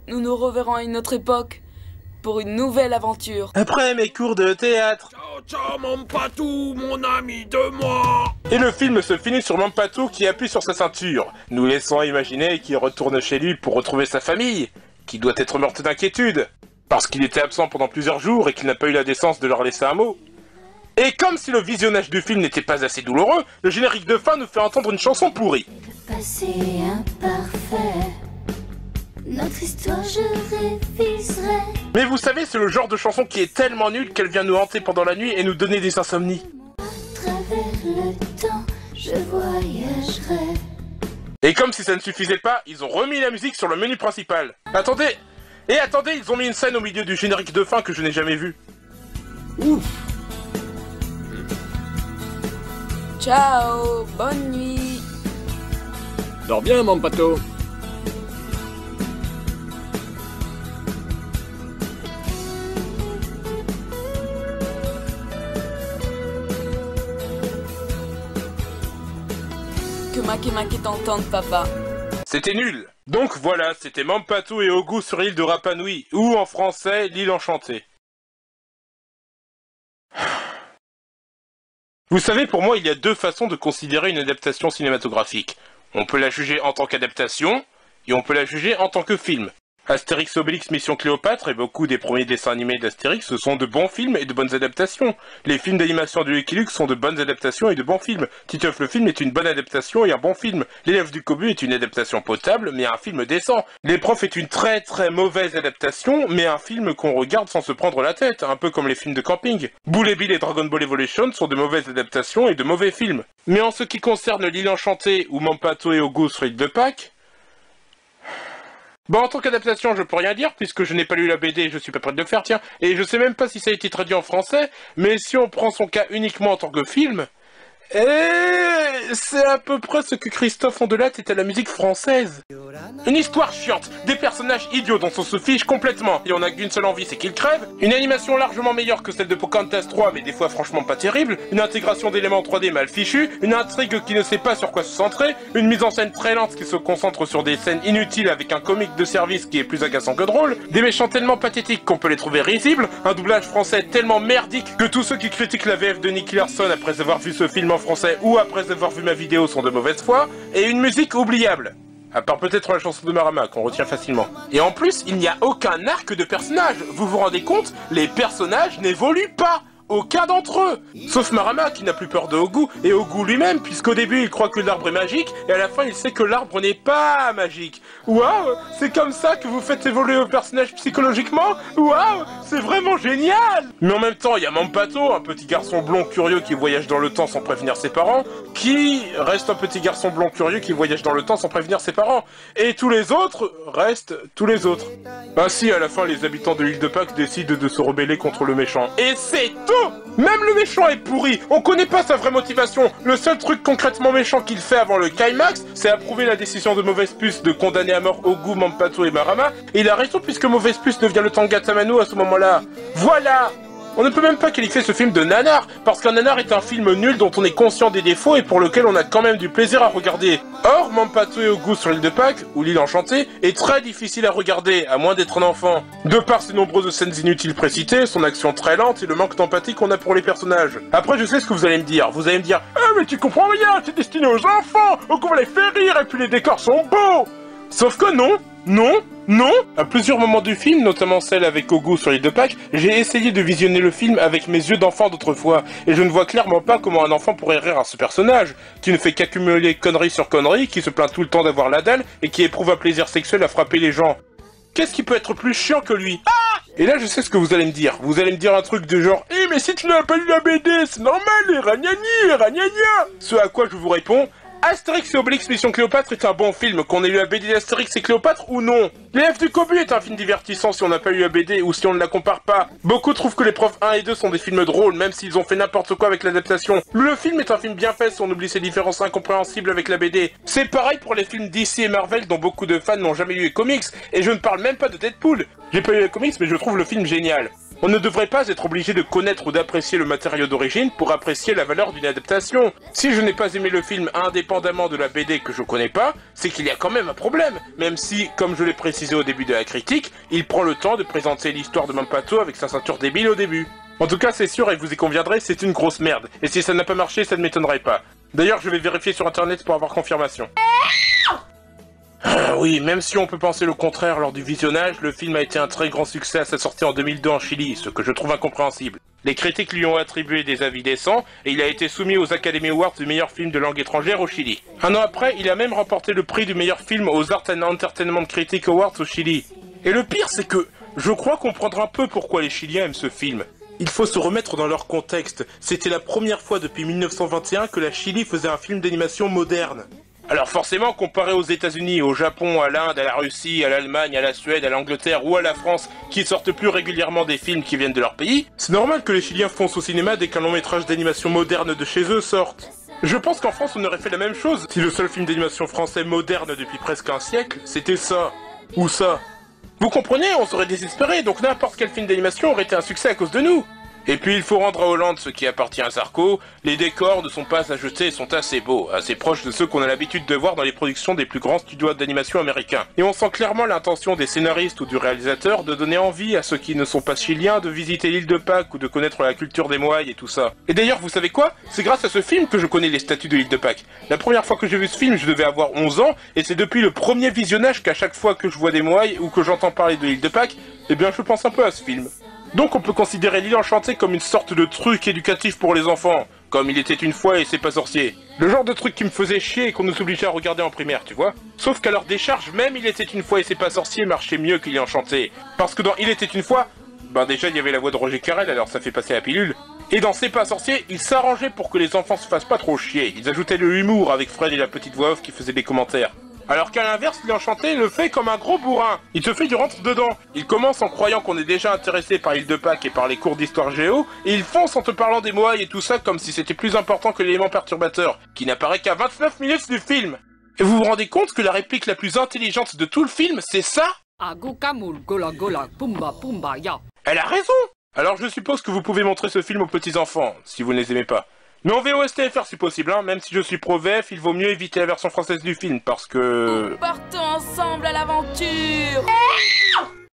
nous nous reverrons à une autre époque. Pour une nouvelle aventure. Après mes cours de théâtre. Ciao, Mampato, mon ami de moi. Et le film se finit sur Mampato qui appuie sur sa ceinture, nous laissant imaginer qu'il retourne chez lui pour retrouver sa famille, qui doit être morte d'inquiétude, parce qu'il était absent pendant plusieurs jours et qu'il n'a pas eu la décence de leur laisser un mot. Et comme si le visionnage du film n'était pas assez douloureux, le générique de fin nous fait entendre une chanson pourrie. Le passé imparfait. Notre histoire, je réviserai. Mais vous savez, c'est le genre de chanson qui est tellement nulle qu'elle vient nous hanter pendant la nuit et nous donner des insomnies. À travers le temps, je voyagerai. Et comme si ça ne suffisait pas, ils ont remis la musique sur le menu principal. Attendez! Et attendez, ils ont mis une scène au milieu du générique de fin que je n'ai jamais vue. Ouf! Ciao, bonne nuit. Dors bien, Mampato. Que Makemake t'entende, papa. C'était nul. Donc voilà, c'était Mampato et Ogu sur l'île de Rapa Nui, ou en français, l'île enchantée. Vous savez, pour moi, il y a 2 façons de considérer une adaptation cinématographique. On peut la juger en tant qu'adaptation, et on peut la juger en tant que film. Astérix Obélix Mission Cléopâtre et beaucoup des premiers dessins animés d'Astérix, ce sont de bons films et de bonnes adaptations. Les films d'animation de Lucky Luke sont de bonnes adaptations et de bons films. Titeuf le film est une bonne adaptation et un bon film. L'élève du Cobu est une adaptation potable, mais un film décent. Les Profs est une très mauvaise adaptation, mais un film qu'on regarde sans se prendre la tête, un peu comme les films de camping. Boule et Bill et Dragon Ball Evolution sont de mauvaises adaptations et de mauvais films. Mais en ce qui concerne L'île enchantée ou Mampato et Ogu sur l'île de Pâques, bon, en tant qu'adaptation, je peux rien dire, puisque je n'ai pas lu la BD et je suis pas prêt de le faire, tiens. Et je sais même pas si ça a été traduit en français, mais si on prend son cas uniquement en tant que film, c'est à peu près ce que Christophe Ondelat est à la musique française. Une histoire chiante, des personnages idiots dont on se fiche complètement, et on n'a qu'une seule envie, c'est qu'ils crèvent, une animation largement meilleure que celle de Pocahontas 3, mais des fois franchement pas terrible, une intégration d'éléments 3D mal fichus, une intrigue qui ne sait pas sur quoi se centrer, une mise en scène très lente qui se concentre sur des scènes inutiles avec un comique de service qui est plus agaçant que drôle, des méchants tellement pathétiques qu'on peut les trouver risibles, un doublage français tellement merdique que tous ceux qui critiquent la VF de Nicky Larson après avoir vu ce film en français ou après avoir vu ma vidéo sont de mauvaise foi, et une musique oubliable. À part peut-être la chanson de Marama, qu'on retient facilement. Et en plus, il n'y a aucun arc de personnage. Vous vous rendez compte? Les personnages n'évoluent pas. Aucun d'entre eux. Sauf Marama, qui n'a plus peur de Ogu, et Ogu lui-même, puisqu'au début il croit que l'arbre est magique, et à la fin il sait que l'arbre n'est pas magique. Waouh, c'est comme ça que vous faites évoluer vos personnages psychologiquement? Waouh, c'est vraiment génial! Mais en même temps, il y a Mampato, un petit garçon blond curieux qui voyage dans le temps sans prévenir ses parents, qui reste un petit garçon blond curieux qui voyage dans le temps sans prévenir ses parents. Et tous les autres restent tous les autres. Ainsi, à la fin, les habitants de l'île de Pâques décident de se rebeller contre le méchant. Et c'est tout! Même le méchant est pourri, on connaît pas sa vraie motivation. Le seul truc concrètement méchant qu'il fait avant le climax, c'est approuver la décision de Mauvaise Puce de condamner à mort Ogu, Mampato et Marama. Et il a raison puisque Mauvaise Puce devient le Tangatamano à ce moment-là. Voilà! On ne peut même pas qualifier ce film de nanar, parce qu'un nanar est un film nul dont on est conscient des défauts et pour lequel on a quand même du plaisir à regarder. Or, Mampato et Ogu sur l'île de Pâques, ou l'île enchantée, est très difficile à regarder, à moins d'être un enfant. De par ses nombreuses scènes inutiles précitées, son action très lente et le manque d'empathie qu'on a pour les personnages. Après, je sais ce que vous allez me dire. Vous allez me dire « Ah, mais tu comprends rien, c'est destiné aux enfants, donc on va les faire rire et puis les décors sont beaux !» Sauf que non, non, non. À plusieurs moments du film, notamment celle avec Ogu sur l'île de Pâques, j'ai essayé de visionner le film avec mes yeux d'enfant d'autrefois, et je ne vois clairement pas comment un enfant pourrait rire à ce personnage, qui ne fait qu'accumuler conneries sur conneries, qui se plaint tout le temps d'avoir la dalle, et qui éprouve un plaisir sexuel à frapper les gens. Qu'est-ce qui peut être plus chiant que lui? Ah! Et là, je sais ce que vous allez me dire. Vous allez me dire un truc de genre « Eh, mais si tu n'as pas lu la BD, c'est normal, et ragnagni, ragnagna !» Ce à quoi je vous réponds « Astérix et Obélix Mission Cléopâtre est un bon film, qu'on ait lu la BD d'Astérix et Cléopâtre ou non. L'élève du Cobu est un film divertissant si on n'a pas lu la BD ou si on ne la compare pas. Beaucoup trouvent que Les Profs 1 et 2 sont des films drôles, même s'ils ont fait n'importe quoi avec l'adaptation. Le film est un film bien fait si on oublie ses différences incompréhensibles avec la BD. C'est pareil pour les films DC et Marvel dont beaucoup de fans n'ont jamais lu les comics, et je ne parle même pas de Deadpool. J'ai pas lu les comics mais je trouve le film génial. On ne devrait pas être obligé de connaître ou d'apprécier le matériau d'origine pour apprécier la valeur d'une adaptation. Si je n'ai pas aimé le film indépendamment de la BD que je connais pas, c'est qu'il y a quand même un problème. Même si, comme je l'ai précisé au début de la critique, il prend le temps de présenter l'histoire de Mampato avec sa ceinture débile au début. En tout cas, c'est sûr et vous y conviendrez, c'est une grosse merde. Et si ça n'a pas marché, ça ne m'étonnerait pas. D'ailleurs, je vais vérifier sur internet pour avoir confirmation. Ah oui, même si on peut penser le contraire lors du visionnage, le film a été un très grand succès à sa sortie en 2002 en Chili, ce que je trouve incompréhensible. Les critiques lui ont attribué des avis décents, et il a été soumis aux Academy Awards du meilleur film de langue étrangère au Chili. Un an après, il a même remporté le prix du meilleur film aux Art and Entertainment Critic Awards au Chili. Et le pire, c'est que je crois comprendre un peu pourquoi les Chiliens aiment ce film. Il faut se remettre dans leur contexte. C'était la première fois depuis 1921 que la Chili faisait un film d'animation moderne. Alors forcément, comparé aux États-Unis, au Japon, à l'Inde, à la Russie, à l'Allemagne, à la Suède, à l'Angleterre ou à la France, qui sortent plus régulièrement des films qui viennent de leur pays, c'est normal que les Chiliens foncent au cinéma dès qu'un long métrage d'animation moderne de chez eux sorte. Je pense qu'en France on aurait fait la même chose si le seul film d'animation français moderne depuis presque un siècle, c'était ça. Ou ça. Vous comprenez, on serait désespéré, donc n'importe quel film d'animation aurait été un succès à cause de nous. Et puis il faut rendre à Hollande ce qui appartient à Zarco, les décors ne sont pas à jeter et sont assez beaux, assez proches de ceux qu'on a l'habitude de voir dans les productions des plus grands studios d'animation américains. Et on sent clairement l'intention des scénaristes ou du réalisateur de donner envie à ceux qui ne sont pas chiliens de visiter l'île de Pâques ou de connaître la culture des Moaïs et tout ça. Et d'ailleurs, vous savez quoi? C'est grâce à ce film que je connais les statues de l'île de Pâques. La première fois que j'ai vu ce film, je devais avoir 11 ans, et c'est depuis le premier visionnage qu'à chaque fois que je vois des Moaïs ou que j'entends parler de l'île de Pâques, eh bien je pense un peu à ce film. Donc on peut considérer l'île enchantée comme une sorte de truc éducatif pour les enfants, comme Il était une fois et c'est pas sorcier. Le genre de truc qui me faisait chier et qu'on nous obligeait à regarder en primaire, tu vois. Sauf qu'à leur décharge, même Il était une fois et c'est pas sorcier marchait mieux qu'il enchanté. Parce que dans Il était une fois, ben déjà il y avait la voix de Roger Carrel, alors ça fait passer la pilule. Et dans C'est pas sorcier, ils s'arrangeaient pour que les enfants se fassent pas trop chier. Ils ajoutaient le humour avec Fred et la petite voix off qui faisait des commentaires. Alors qu'à l'inverse, l'Enchanté le fait comme un gros bourrin. Il te fait du rentre-dedans. Il commence en croyant qu'on est déjà intéressé par l'île de Pâques et par les cours d'histoire géo, et il fonce en te parlant des Moaïs et tout ça comme si c'était plus important que l'élément perturbateur, qui n'apparaît qu'à 29 minutes du film. Et vous vous rendez compte que la réplique la plus intelligente de tout le film, c'est ça? Elle a raison! Alors je suppose que vous pouvez montrer ce film aux petits-enfants, si vous ne les aimez pas. Mais en VOSTFR si possible, hein, même si je suis pro VF, il vaut mieux éviter la version française du film, parce que... Nous partons ensemble à l'aventure.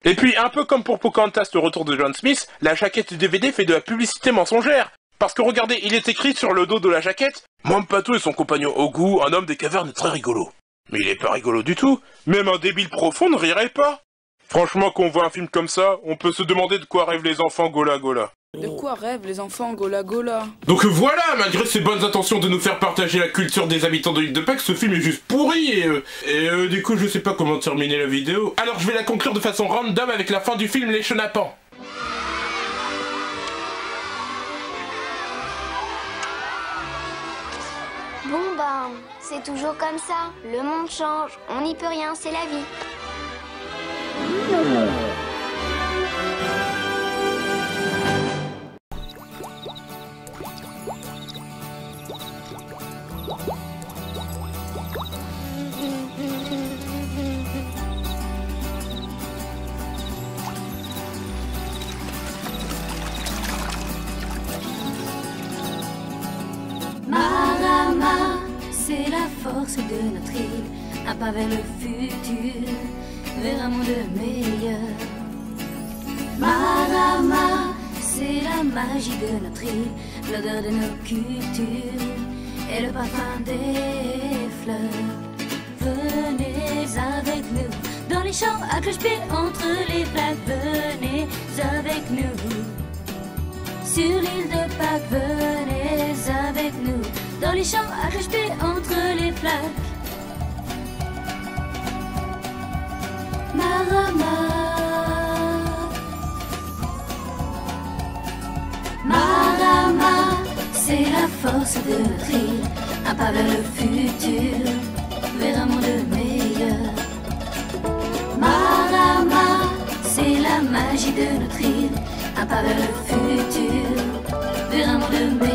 Et puis, un peu comme pour Pocahontas, le retour de John Smith, la jaquette du DVD fait de la publicité mensongère. Parce que regardez, il est écrit sur le dos de la jaquette « Mom Pato et son compagnon Ogu, un homme des cavernes très rigolo ». Mais il est pas rigolo du tout. Même un débile profond ne rirait pas. Franchement, quand on voit un film comme ça, on peut se demander de quoi rêvent les enfants Gola Gola. De quoi rêvent les enfants Gola Gola? Donc voilà, malgré ses bonnes intentions de nous faire partager la culture des habitants de l'île de Pâques, ce film est juste pourri et du coup je sais pas comment terminer la vidéo. Alors je vais la conclure de façon random avec la fin du film Les Chenapans. Bon ben, c'est toujours comme ça. Le monde change, on n'y peut rien, c'est la vie. Marama, c'est la force de notre île, un pas vers le futur, vers un monde meilleur. Marama, c'est la magie de notre île, l'odeur de nos cultures et le parfum des fleurs. Venez avec nous dans les champs à cloche-pied entre les flaques. Venez avec nous sur l'île de Pâques. Venez avec nous dans les champs à cloche-pied entre les flaques. Marama, Marama, c'est la force de notre île, un pas vers le futur, vers un monde meilleur. Marama, c'est la magie de notre île, un pas vers le futur, vers un monde meilleur.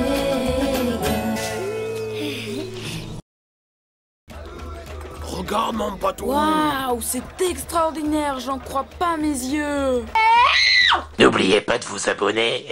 Regarde mon patou. Waouh, c'est extraordinaire, j'en crois pas mes yeux. N'oubliez pas de vous abonner.